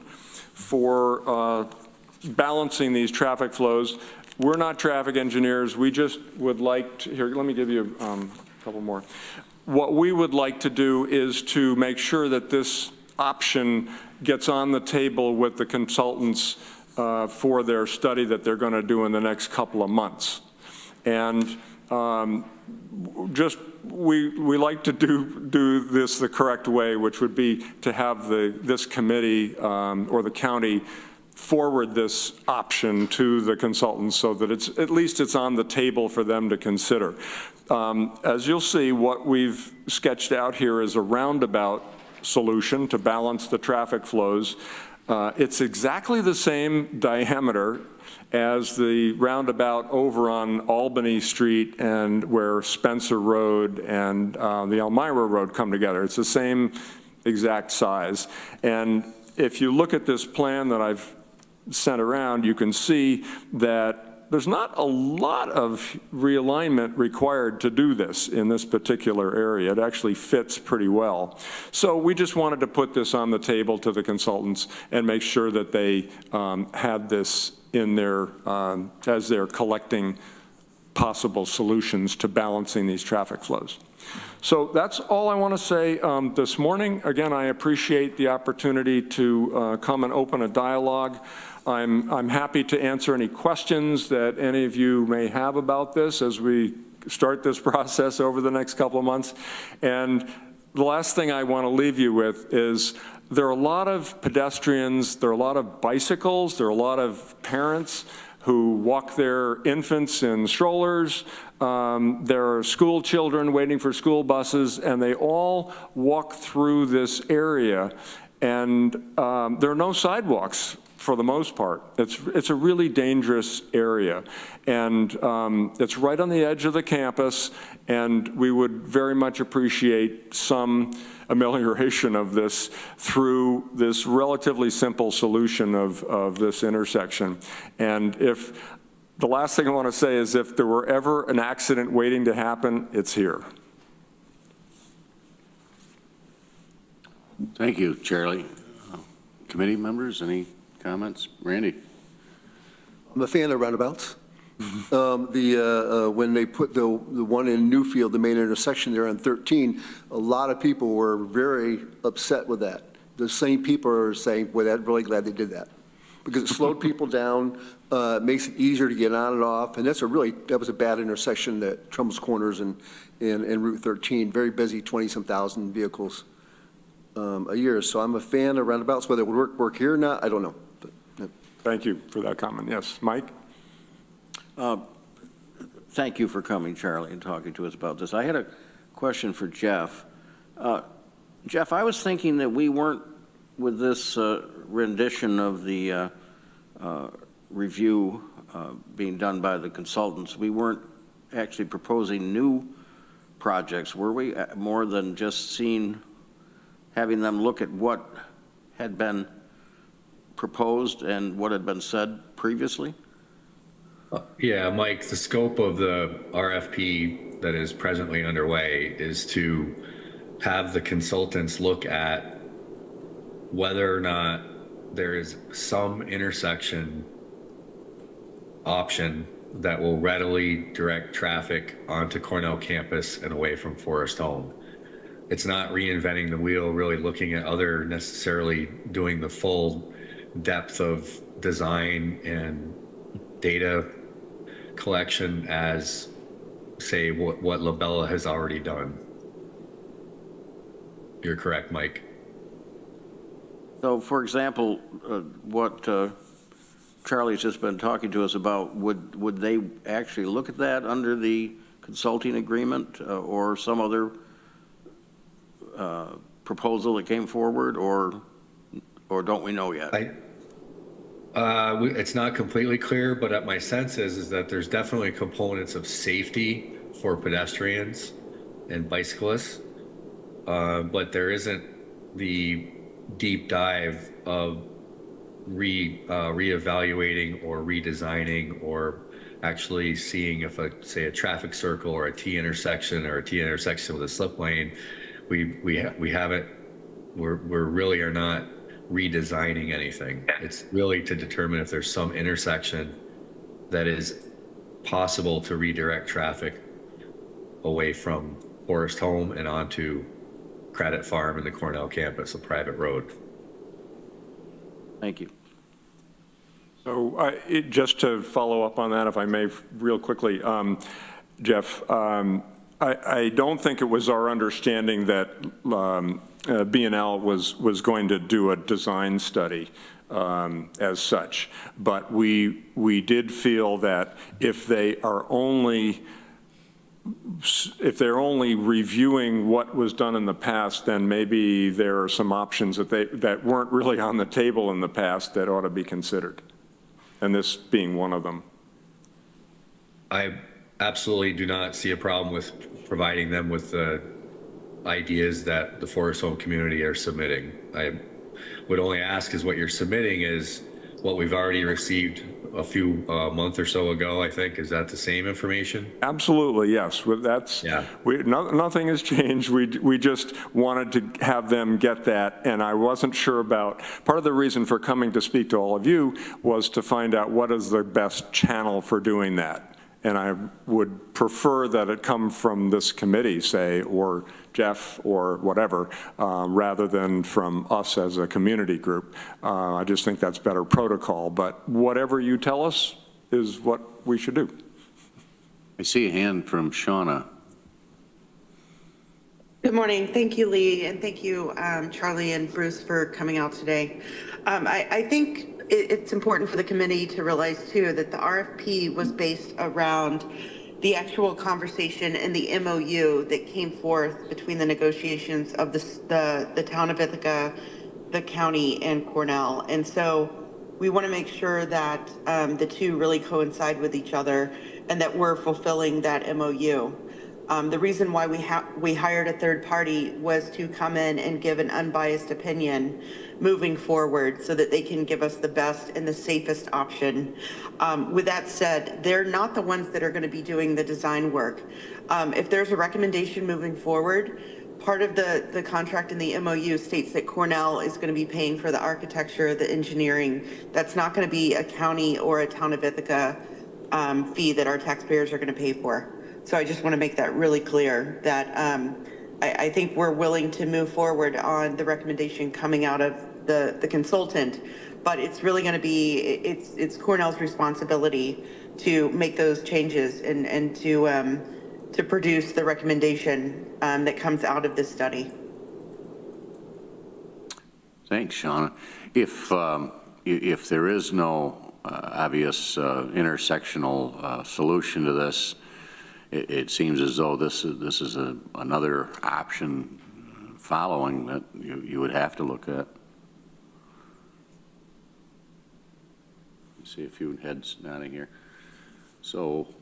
for balancing these traffic flows. We're not traffic engineers. We just would like to, here, let me give you a couple more. What we would like to do is to make sure that this option gets on the table with the consultants for their study that they're going to do in the next couple of months. And just we like to do this the correct way, which would be to have this committee or the county forward this option to the consultants so that it's at least it's on the table for them to consider. As you'll see, what we've sketched out here is a roundabout solution to balance the traffic flows. It's exactly the same diameter as the roundabout over on Albany Street and where Spencer Road and the Elmira Road come together. It's the same exact size. And if you look at this plan that I've sent around, you can see that there's not a lot of realignment required to do this in this particular area. It actually fits pretty well. So we just wanted to put this on the table to the consultants and make sure that they had this in their, as they're collecting possible solutions to balancing these traffic flows. So that's all I want to say this morning. Again, I appreciate the opportunity to come and open a dialogue. I'm happy to answer any questions that any of you may have about this as we start this process over the next couple of months. And the last thing I want to leave you with is there are a lot of pedestrians, there are a lot of bicycles, there are a lot of parents who walk their infants in strollers. There are school children waiting for school buses, and they all walk through this area. And there are no sidewalks for the most part. It's a really dangerous area. And it's right on the edge of the campus, and we would very much appreciate some amelioration of this through this relatively simple solution of this intersection. And if the last thing I want to say is if there were ever an accident waiting to happen, it's here. Thank you, Charlie. Committee members, any comments? Randy? I'm a fan of roundabouts. When they put the one in Newfield, the main intersection there on 13, a lot of people were very upset with that. The same people are saying, boy, I'm really glad they did that. Because it slowed people down, makes it easier to get on and off, and that was a bad intersection at Trumbull's Corners and Route 13, very busy, 20-some thousand vehicles a year. So I'm a fan of roundabouts. Whether it would work here or not, I don't know. But, yeah. Thank you for that comment. Yes, Mike? Thank you for coming, Charlie, and talking to us about this. I had a question for Jeff. Jeff, I was thinking that we weren't, with this rendition of the review being done by the consultants, we weren't actually proposing new projects, were we? More than just having them look at what had been proposed and what had been said previously? Yeah, Mike, the scope of the RFP that is presently underway is to have the consultants look at whether or not there is some intersection option that will readily direct traffic onto Cornell campus and away from Forest Home. It's not reinventing the wheel, really looking at other necessarily doing the full depth of design and data collection as, say, what Labella has already done. You're correct, Mike. So, for example, what Charlie's just been talking to us about, would they actually look at that under the consulting agreement or some other proposal that came forward, or don't we know yet? It's not completely clear, but my sense is that there's definitely components of safety for pedestrians and bicyclists, but there isn't the deep dive of reevaluating or redesigning or actually seeing if say a traffic circle or a T intersection or a T intersection with a slip lane, we haven't, we're really are not redesigning anything. It's really to determine if there's some intersection that is possible to redirect traffic away from Forest Home and onto Credit Farm and the Cornell campus, a private road. Thank you. So just to follow up on that, if I may, real quickly, Jeff, I don't think it was our understanding that B&L was going to do a design study as such, but we did feel that if they're only reviewing what was done in the past, then maybe there are some options that weren't really on the table in the past that ought to be considered, and this being one of them. I absolutely do not see a problem with providing them with the ideas that the Forest Home community are submitting. I would only ask is what you're submitting is what we've already received a few month or so ago, I think. Is that the same information? Absolutely, yes. That's, yeah. Nothing has changed. We just wanted to have them get that, and I wasn't sure about, part of the reason for coming to speak to all of you was to find out what is the best channel for doing that. And I would prefer that it come from this committee, say, or Jeff or whatever, rather than from us as a community group. I just think that's better protocol, but whatever you tell us is what we should do. I see a hand from Shauna. Good morning. Thank you, Lee, and thank you, Charlie and Bruce, for coming out today. I think it's important for the committee to realize, too, that the RFP was based around the actual conversation and the MOU that came forth between the negotiations of the town of Ithaca, the county, and Cornell. And so we want to make sure that the two really coincide with each other and that we're fulfilling that MOU. The reason why we hired a third party was to come in and give an unbiased opinion moving forward so that they can give us the best and the safest option. With that said, they're not the ones that are going to be doing the design work. If there's a recommendation moving forward, part of the contract in the MOU states that Cornell is going to be paying for the architecture, the engineering. That's not going to be a county or a town of Ithaca fee that our taxpayers are going to pay for. So I just want to make that really clear that I think we're willing to move forward on the recommendation coming out of the consultant, but it's really going to be, it's Cornell's responsibility to make those changes and to produce the recommendation that comes out of this study. Thanks, Shauna. If there is no obvious intersectional solution to this, it seems as though this is another option following that you would have to look at. See a few heads nodding here. So,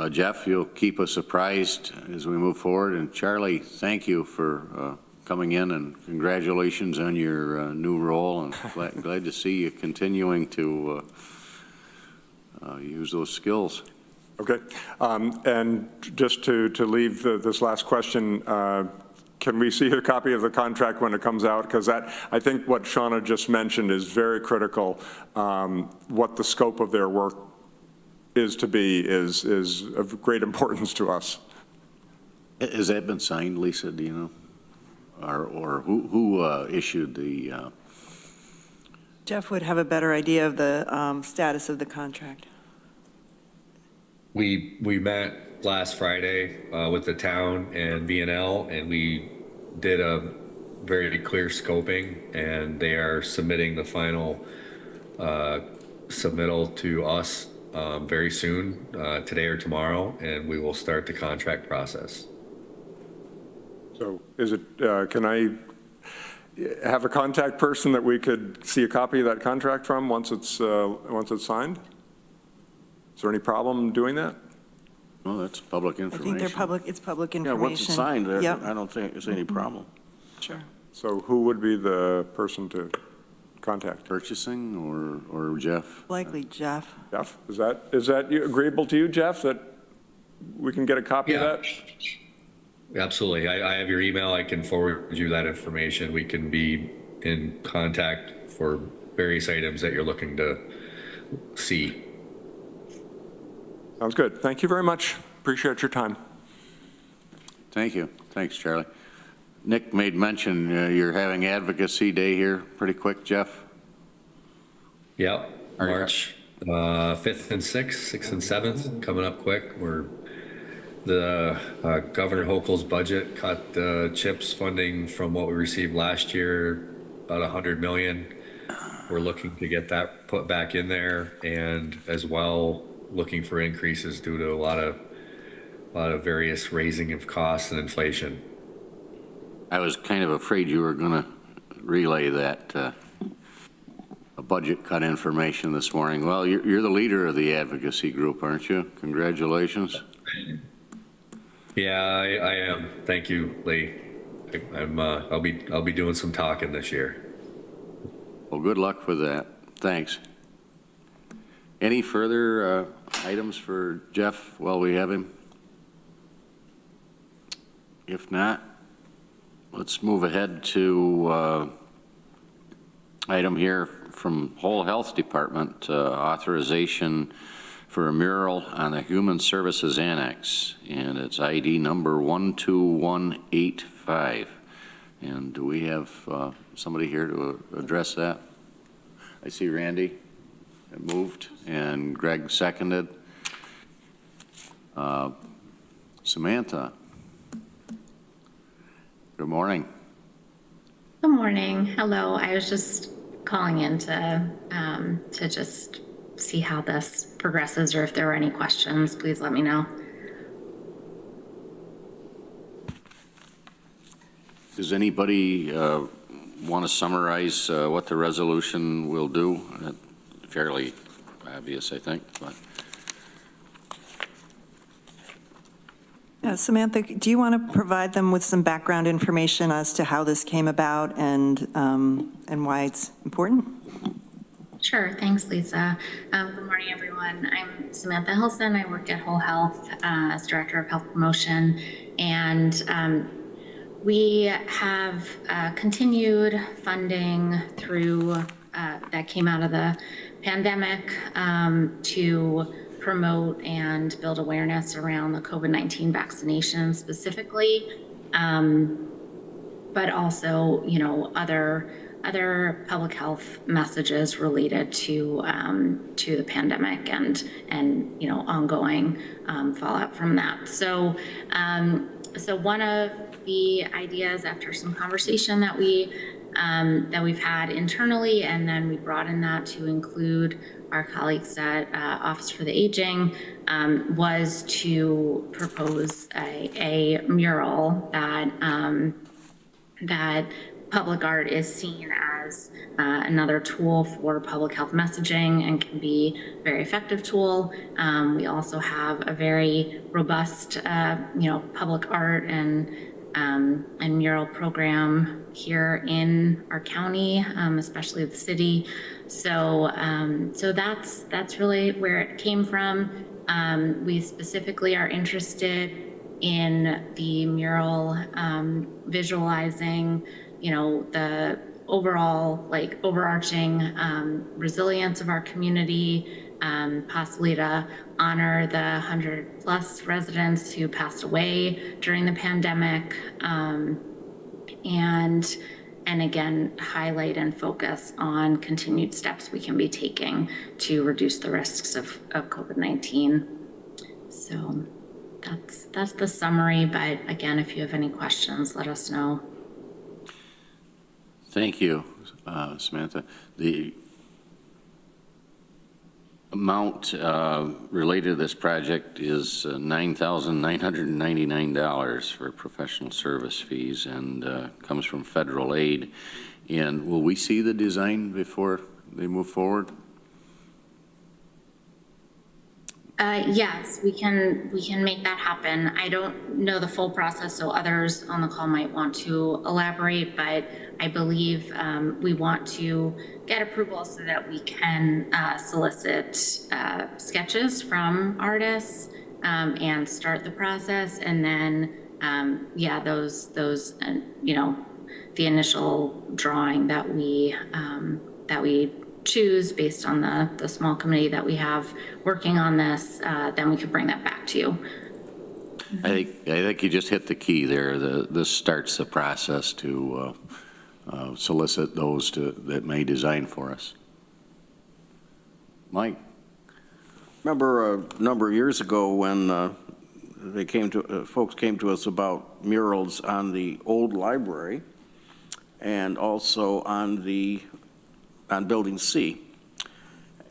Jeff, you'll keep us apprised as we move forward. And Charlie, thank you for coming in, and congratulations on your new role. And glad to see you continuing to use those skills. Okay, and just to leave this last question, can we see a copy of the contract when it comes out? Because I think what Shauna just mentioned is very critical. What the scope of their work is to be is of great importance to us. Has that been signed, Lisa, do you know? Or who issued the? Jeff would have a better idea of the status of the contract. We met last Friday with the town and BNL, and we did a very clear scoping, and they are submitting the final submittal to us very soon, today or tomorrow, and we will start the contract process. So is it, can I have a contact person that we could see a copy of that contract from once it's signed? Is there any problem doing that? Well, that's public information. I think it's public information. Yeah, once it's signed, yep. I don't think there's any problem. Sure. So who would be the person to contact? Purchasing or Jeff? Likely Jeff. Jeff, is that agreeable to you, Jeff, that we can get a copy of that? Absolutely. I have your email. I can forward you that information. We can be in contact for various items that you're looking to see. Sounds good. Thank you very much. Appreciate your time. Thank you. Thanks, Charlie. Nick made mention you're having Advocacy Day here pretty quick, Jeff? Yep. March 5th and 6th and 7th, coming up quick. The Governor Hochul's budget cut the CHIPS funding from what we received last year, about $100 million. We're looking to get that put back in there, and as well looking for increases due to a lot of various raising of costs and inflation. I was kind of afraid you were going to relay that a budget cut information this morning. Well, you're the leader of the advocacy group, aren't you? Congratulations. Yeah, I am. Thank you, Lee. I'll be doing some talking this year. Well, good luck with that. Thanks. Any further items for Jeff while we have him? If not, let's move ahead to item here from Whole Health Department, authorization for a mural on the Human Services Annex, and it's ID number 12185. And do we have somebody here to address that? I see Randy moved and Greg seconded. Samantha. Good morning. Good morning. Hello. I was just calling in to just see how this progresses, or if there were any questions, please let me know. Does anybody want to summarize what the resolution will do? Fairly obvious, I think, but. Samantha, do you want to provide them with some background information as to how this came about and why it's important? Sure. Thanks, Lisa. Good morning, everyone. I'm Samantha Hilson. I work at Whole Health as Director of Health Promotion, and we have continued funding through that came out of the pandemic to promote and build awareness around the COVID-19 vaccination specifically, but also, you know, other public health messages related to the pandemic and you know, ongoing fallout from that. So one of the ideas, after some conversation that we've had internally, and then we broadened that to include our colleagues at Office for the Aging, was to propose a mural that public art is seen as another tool for public health messaging and can be a very effective tool. We also have a very robust, you know, public art and mural program here in our county, especially the city. So that's really where it came from. We specifically are interested in the mural visualizing, you know, the overall, like, overarching resilience of our community, possibly to honor the 100+ residents who passed away during the pandemic, and again, highlight and focus on continued steps we can be taking to reduce the risks of COVID-19. So that's the summary, but again, if you have any questions, let us know. Thank you, Samantha. The amount related to this project is $9,999 for professional service fees, and comes from federal aid. And will we see the design before they move forward? Yes, we can make that happen. I don't know the full process, so others on the call might want to elaborate, but I believe we want to get approval so that we can solicit sketches from artists and start the process. And then, yeah, those you know, the initial drawing that we choose based on the small committee that we have working on this, then we could bring that back to you. I think you just hit the key there. This starts the process to solicit those that may design for us. Mike? Remember a number of years ago when folks came to us about murals on the old library and also on Building C,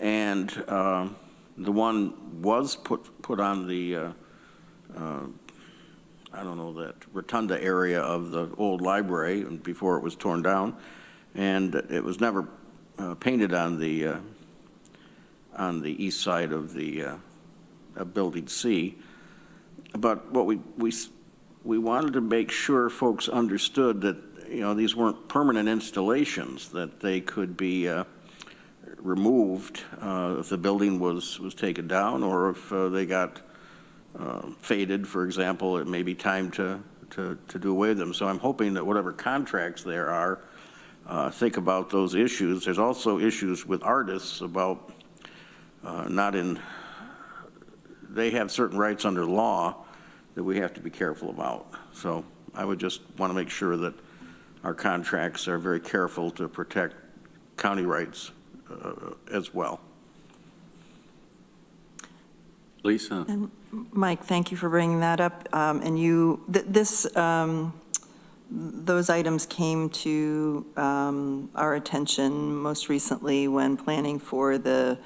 and the one was put on the I don't know, that rotunda area of the old library before it was torn down, and it was never painted on the east side of the Building C. But what we wanted to make sure folks understood that, you know, these weren't permanent installations, that they could be removed if the building was taken down, or if they got faded, for example. It may be time to do away with them. So I'm hoping that whatever contracts there are, think about those issues. There's also issues with artists about they have certain rights under law that we have to be careful about. So I would just want to make sure that our contracts are very careful to protect county rights as well. Lisa? And Mike, thank you for bringing that up. And this those items came to our attention most recently when planning for the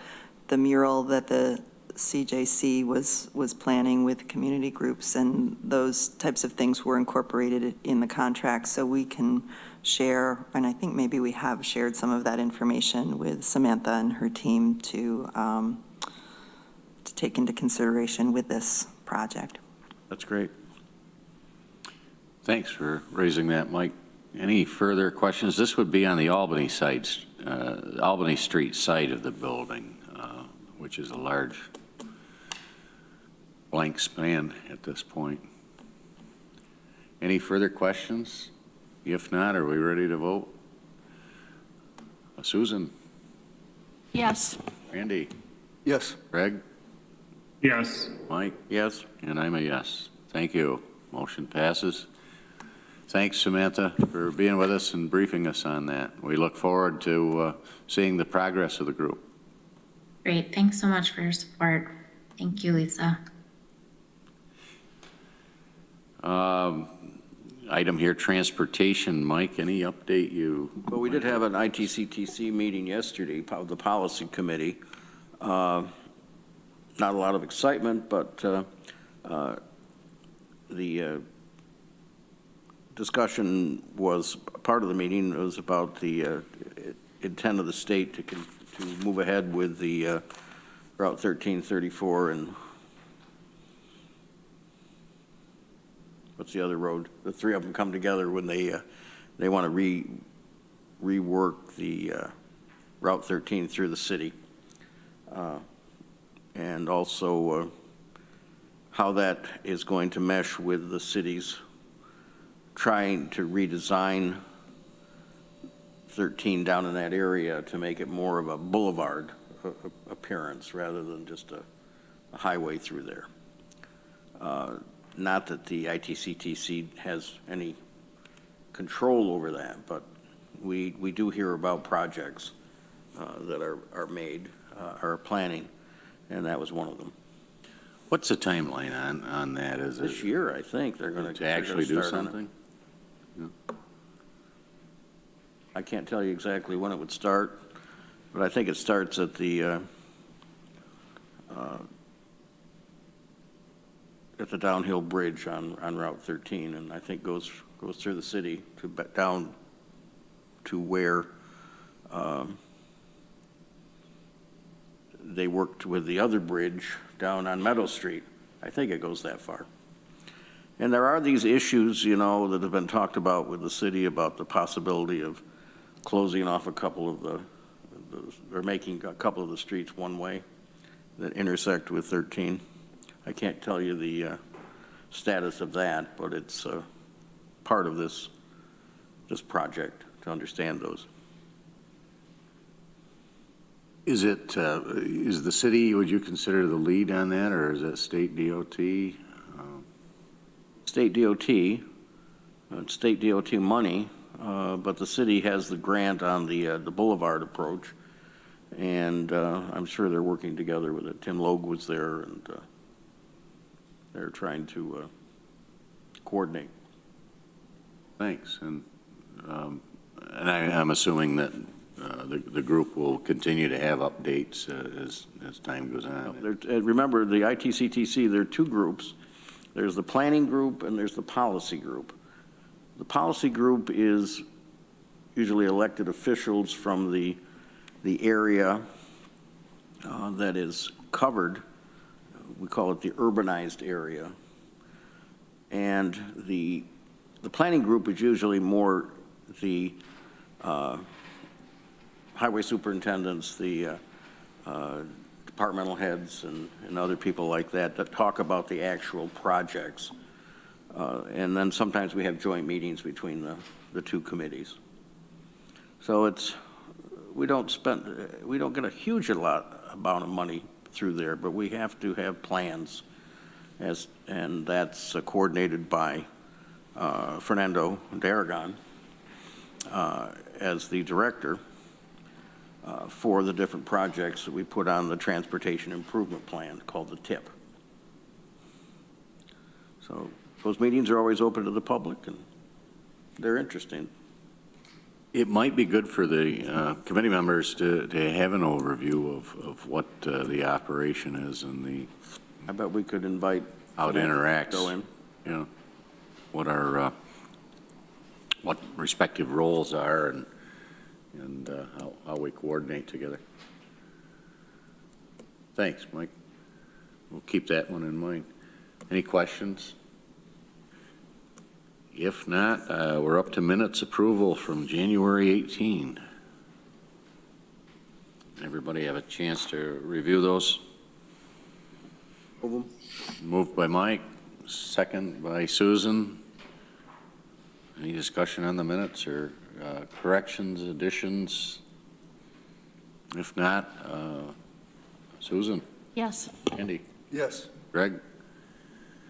mural that the CJC was planning with community groups, and those types of things were incorporated in the contract, so we can share, and I think maybe we have shared some of that information with Samantha and her team to take into consideration with this project. That's great. Thanks for raising that, Mike. Any further questions? This would be on the Albany side, Albany Street side of the building, which is a large blank span at this point. Any further questions? If not, are we ready to vote? Susan? Yes. Randy? Yes. Greg? Yes. Mike? Yes. And I'm a yes. Thank you. Motion passes. Thanks, Samantha, for being with us and briefing us on that. We look forward to seeing the progress of the group. Great. Thanks so much for your support. Thank you, Lisa. Item here, transportation. Mike, any update you? Well, we did have an ITCTC meeting yesterday, the policy committee. Not a lot of excitement, but the discussion was, part of the meeting was about the intent of the state to move ahead with the Route 1334 and what's the other road? The three of them come together when they want to rework the Route 13 through the city. And also how that is going to mesh with the city's trying to redesign 13 down in that area to make it more of a boulevard appearance rather than just a highway through there. Not that the ITCTC has any control over that, but we do hear about projects that are made, are planning, and that was one of them. What's the timeline on that? Is This it year, I think, they're going to actually do something? I can't tell you exactly when it would start, but I think it starts at the downhill bridge on Route 13, and I think goes through the city to down to where they worked with the other bridge down on Meadow Street. I think it goes that far. And there are these issues, you know, that have been talked about with the city about the possibility of closing off a couple of or making a couple of the streets one way that intersect with 13. I can't tell you the status of that, but it's part of this project to understand those. Is it, is the city, would you consider the lead on that, or is it state DOT? State DOT, state DOT money, but the city has the grant on the boulevard approach, and I'm sure they're working together with it. Tim Logue was there, and they're trying to coordinate. Thanks, and I'm assuming that the group will continue to have updates as time goes on. Remember, the ITCTC, there are two groups. There's the planning group and there's the policy group. The policy group is usually elected officials from the area that is covered. We call it the urbanized area. And the planning group is usually more the highway superintendents, the departmental heads and other people like that talk about the actual projects. And then sometimes we have joint meetings between the two committees. So we don't get a huge amount of money through there, but we have to have plans, and that's coordinated by Fernando D'Aragon as the director for the different projects that we put on the Transportation Improvement Plan called the TIP. So those meetings are always open to the public, and they're interesting. It might be good for the committee members to have an overview of what the operation is and the, I bet we could invite. how it interacts. Go in. You know, what our, what respective roles are and how we coordinate together. Thanks, Mike. We'll keep that one in mind. Any questions? If not, we're up to minutes approval from January 18. Everybody have a chance to review those? Moved by Mike, second by Susan. Any discussion on the minutes or corrections, additions? If not, Susan? Yes. Andy? Yes. Greg?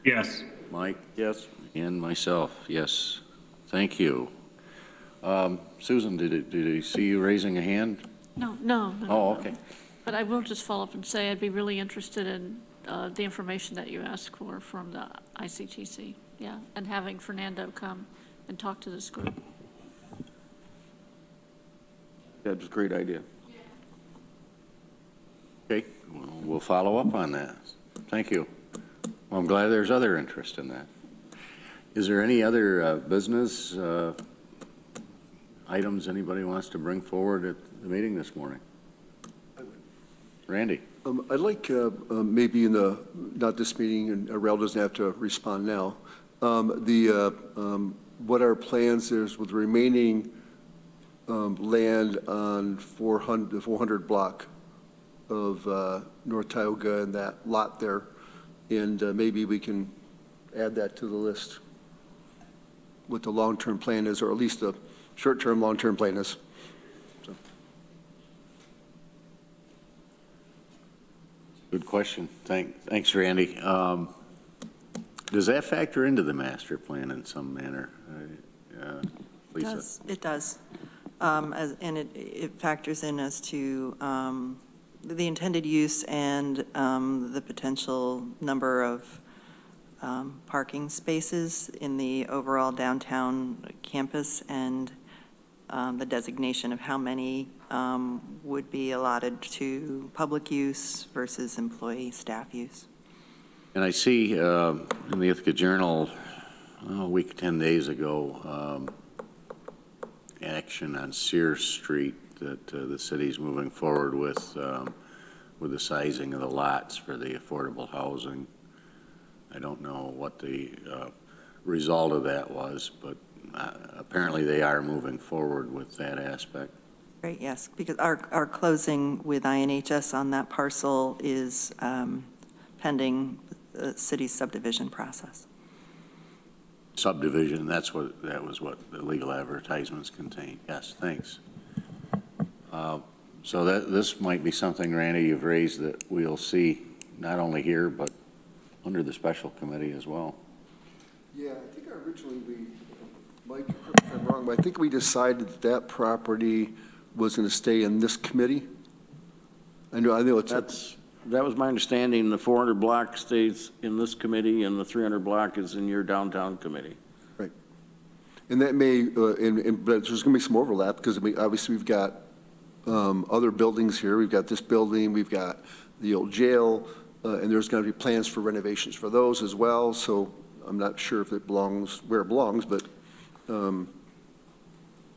Yes. Mike? Yes. And myself, yes. Thank you. Susan, did I see you raising a hand? No. Oh, okay. But I will just follow up and say I'd be really interested in the information that you asked for from the ICTC. Yeah, and having Fernando come and talk to this group. That's a great idea. Okay, we'll follow up on that. Thank you. Well, I'm glad there's other interest in that. Is there any other business items anybody wants to bring forward at the meeting this morning? Randy? I'd like maybe in the, not this meeting, and Rel doesn't have to respond now, what our plans is with the remaining land on the 400 block of North Tioga and that lot there, and maybe we can add that to the list, what the long-term plan is, or at least the short-term, long-term plan is. So. Good question. Thanks, Randy. Does that factor into the master plan in some manner? Lisa? It does. And it factors in as to the intended use and the potential number of parking spaces in the overall downtown campus and the designation of how many would be allotted to public use versus employee staff use. And I see in the Ithaca Journal a week, 10 days ago, action on Sears Street that the city's moving forward with the sizing of the lots for the affordable housing. I don't know what the result of that was, but apparently they are moving forward with that aspect. Right, yes, because our closing with INHS on that parcel is pending the city's subdivision process. Subdivision, that was what the legal advertisements contain. Yes, thanks. So this might be something, Randy, you've raised that we'll see not only here, but under the special committee as well. Yeah, I think originally Mike, correct me if I'm wrong, but I think we decided that property was going to stay in this committee. I know it's. That was my understanding. The 400 block stays in this committee and the 300 block is in your downtown committee. Right. And that may, but there's going to be some overlap because obviously we've got other buildings here. We've got this building, we've got the old jail, and there's going to be plans for renovations for those as well. So I'm not sure if it belongs where it belongs, but.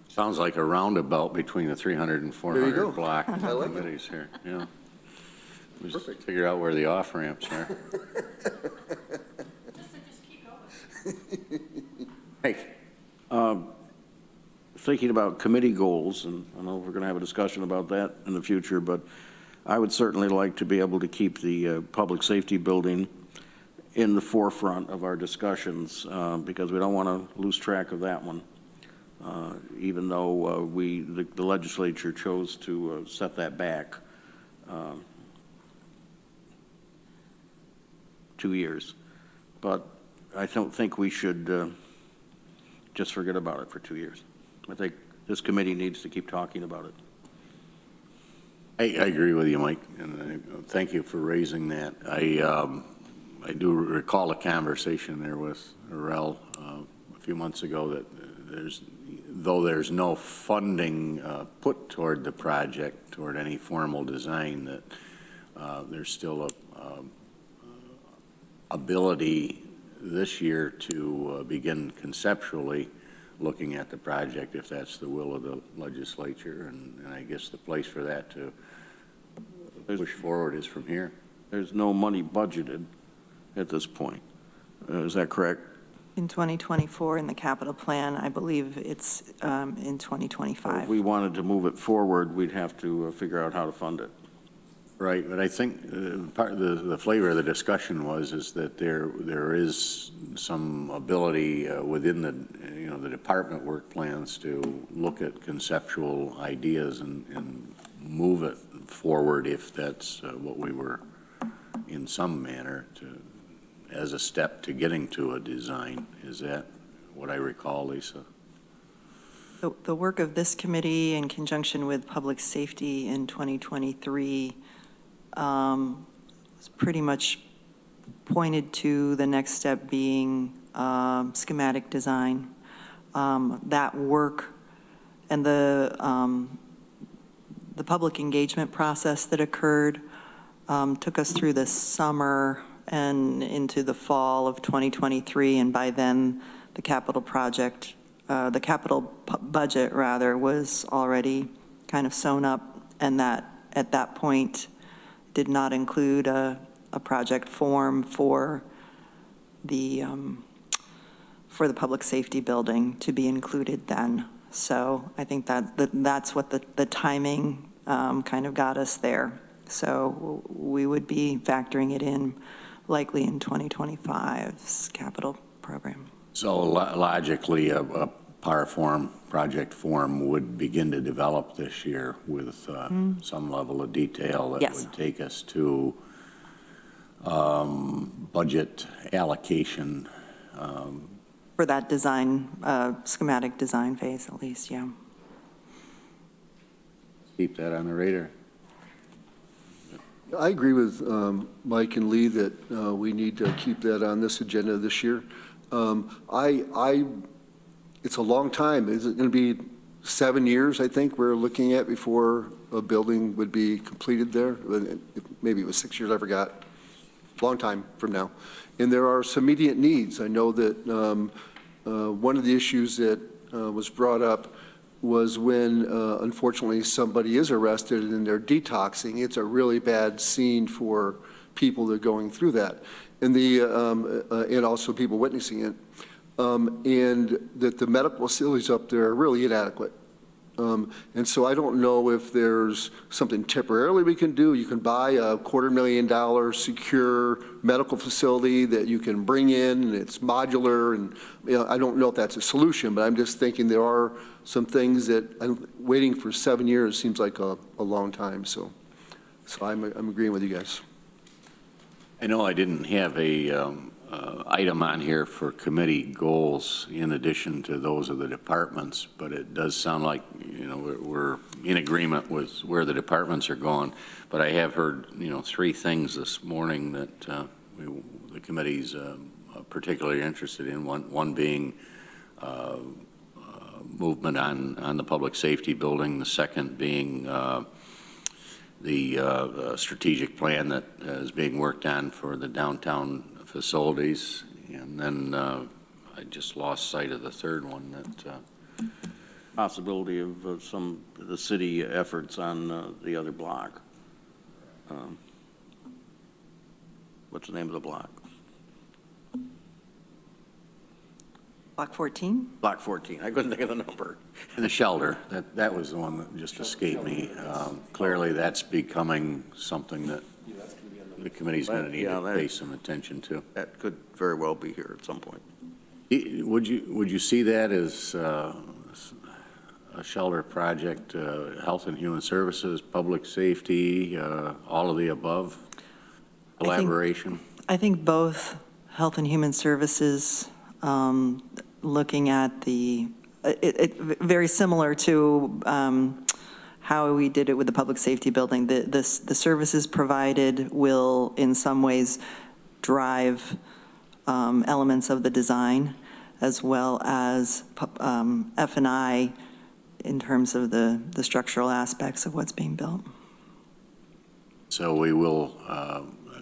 Sounds like a roundabout between the 300 and 400 block committees here. Yeah. We just figure out where the off ramps are. Just keep going. Hey, Thinking about committee goals, and I know we're going to have a discussion about that in the future, but I would certainly like to be able to keep the public safety building in the forefront of our discussions because we don't want to lose track of that one, even though the legislature chose to set that back 2 years. But I don't think we should just forget about it for 2 years. I think this committee needs to keep talking about it. I agree with you, Mike, and thank you for raising that. I do recall a conversation there with Rel a few months ago that though there's no funding put toward the project, toward any formal design, that there's still a ability this year to begin conceptually looking at the project, if that's the will of the legislature, and I guess the place for that to push forward is from here. There's no money budgeted at this point. Is that correct? In 2024, in the capital plan, I believe it's in 2025. If we wanted to move it forward, we'd have to figure out how to fund it. Right, but I think part of the flavor of the discussion is that there is some ability within the department work plans to look at conceptual ideas and move it forward if that's what we were in some manner as a step to getting to a design. Is that what I recall, Lisa? The work of this committee in conjunction with public safety in 2023 was pretty much pointed to the next step being schematic design. That work and the public engagement process that occurred took us through the summer and into the fall of 2023, and by then the capital project, the capital budget rather, was already kind of sewn up, and that at that point did not include a project form for the public safety building to be included then. So I think that's what the timing kind of got us there. So we would be factoring it in likely in 2025's capital program. So logically, a PAR form, project form would begin to develop this year with some level of detail that Yes. would take us to budget allocation. For that design, schematic design phase at least, yeah. Keep that on the radar. I agree with Mike and Lee that we need to keep that on this agenda this year. It's a long time. Is it going to be 7 years, I think, we're looking at before a building would be completed there? Maybe it was 6 years, I forgot. Long time from now. And there are some immediate needs. I know that one of the issues that was brought up was when, unfortunately, somebody is arrested and they're detoxing. It's a really bad scene for people that are going through that, and also people witnessing it, and that the medical facilities up there are really inadequate. And so I don't know if there's something temporarily we can do. You can buy a $250,000 secure medical facility that you can bring in, and it's modular, and I don't know if that's a solution, but I'm just thinking there are some things that waiting for 7 years seems like a long time. So I'm agreeing with you guys. I know I didn't have a item on here for committee goals in addition to those of the departments, but it does sound like, we're in agreement with where the departments are going. But I have heard, 3 things this morning that the committee's particularly interested in. One being movement on the public safety building. The second being the strategic plan that is being worked on for the downtown facilities. And then I just lost sight of the third one. That Possibility of some of the city efforts on the other block. What's the name of the block? Block 14? Block 14. I couldn't think of the number. and the shelter, that was the one that just escaped me. Clearly, that's becoming something that the committee's going to need to pay some attention to. That could very well be here at some point. Would you see that as a shelter project, Health and Human Services, public safety, all of the above, collaboration? I think both Health and Human Services, looking at very similar to how we did it with the public safety building. The services provided will in some ways drive elements of the design. as well as F&I in terms of the structural aspects of what's being built. So we will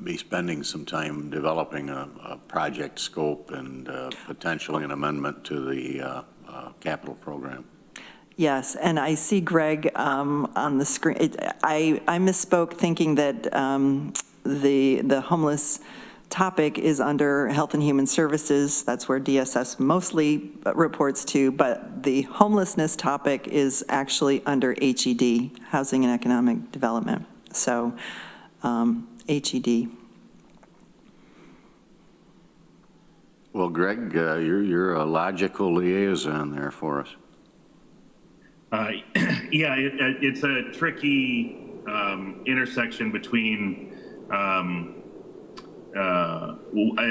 be spending some time developing a project scope and potentially an amendment to the capital program. Yes, and I see Greg on the screen. I misspoke thinking that the homeless topic is under Health and Human Services. That's where DSS mostly reports to, but the homelessness topic is actually under HED, Housing and Economic Development. So HED. Well, Greg, you're a logical liaison there for us. Yeah, it's a tricky intersection between,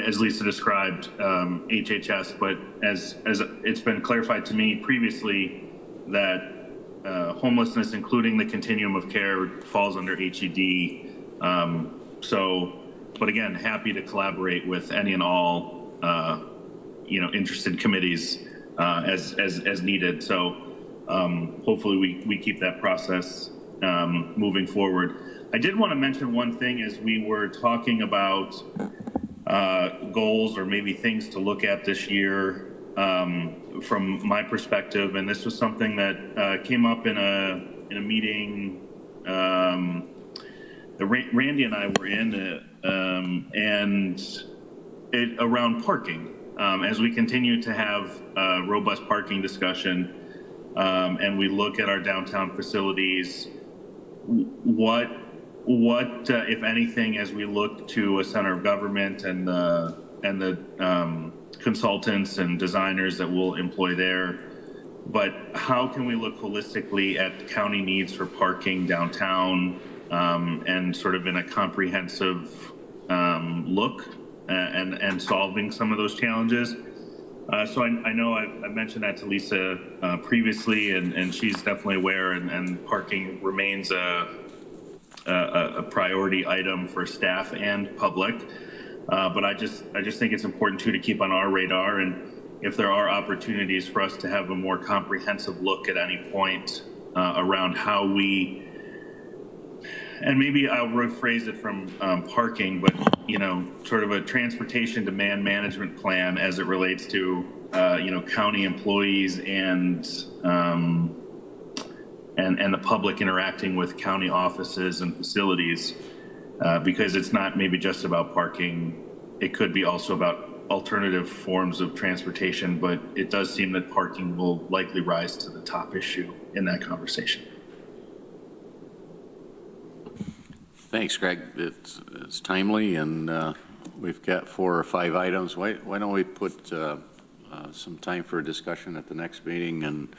as Lisa described, HHS, but as it's been clarified to me previously that homelessness, including the continuum of care, falls under HED. But again, happy to collaborate with any and all interested committees as needed. So hopefully we keep that process moving forward. I did want to mention one thing as we were talking about goals or maybe things to look at this year from my perspective, and this was something that came up in a meeting that Randy and I were in, and around parking. As we continue to have a robust parking discussion and we look at our downtown facilities, what if anything, as we look to a center of government and the consultants and designers that we'll employ there, but how can we look holistically at county needs for parking downtown and sort of in a comprehensive look and solving some of those challenges. So I know I mentioned that to Lisa previously, and she's definitely aware, and parking remains a priority item for staff and public. But I just think it's important too to keep on our radar, and if there are opportunities for us to have a more comprehensive look at any point around how we, and maybe I'll rephrase it from parking, but sort of a transportation demand management plan as it relates to county employees and the public interacting with county offices and facilities, because it's not maybe just about parking. It could be also about alternative forms of transportation, but it does seem that parking will likely rise to the top issue in that conversation. Thanks, Greg. It's timely, and we've got 4 or 5 items. Why don't we put some time for a discussion at the next meeting and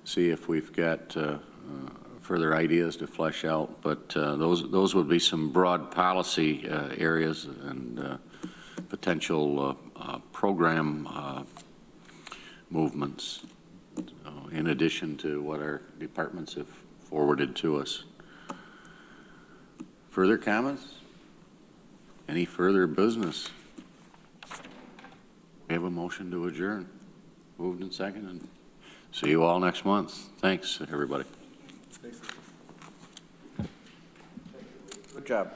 see if we've got further ideas to flesh out. But those would be some broad policy areas and potential program movements in addition to what our departments have forwarded to us. Further comments? Any further business? We have a motion to adjourn. Moved and seconded. See you all next month. Thanks, everybody. Good job.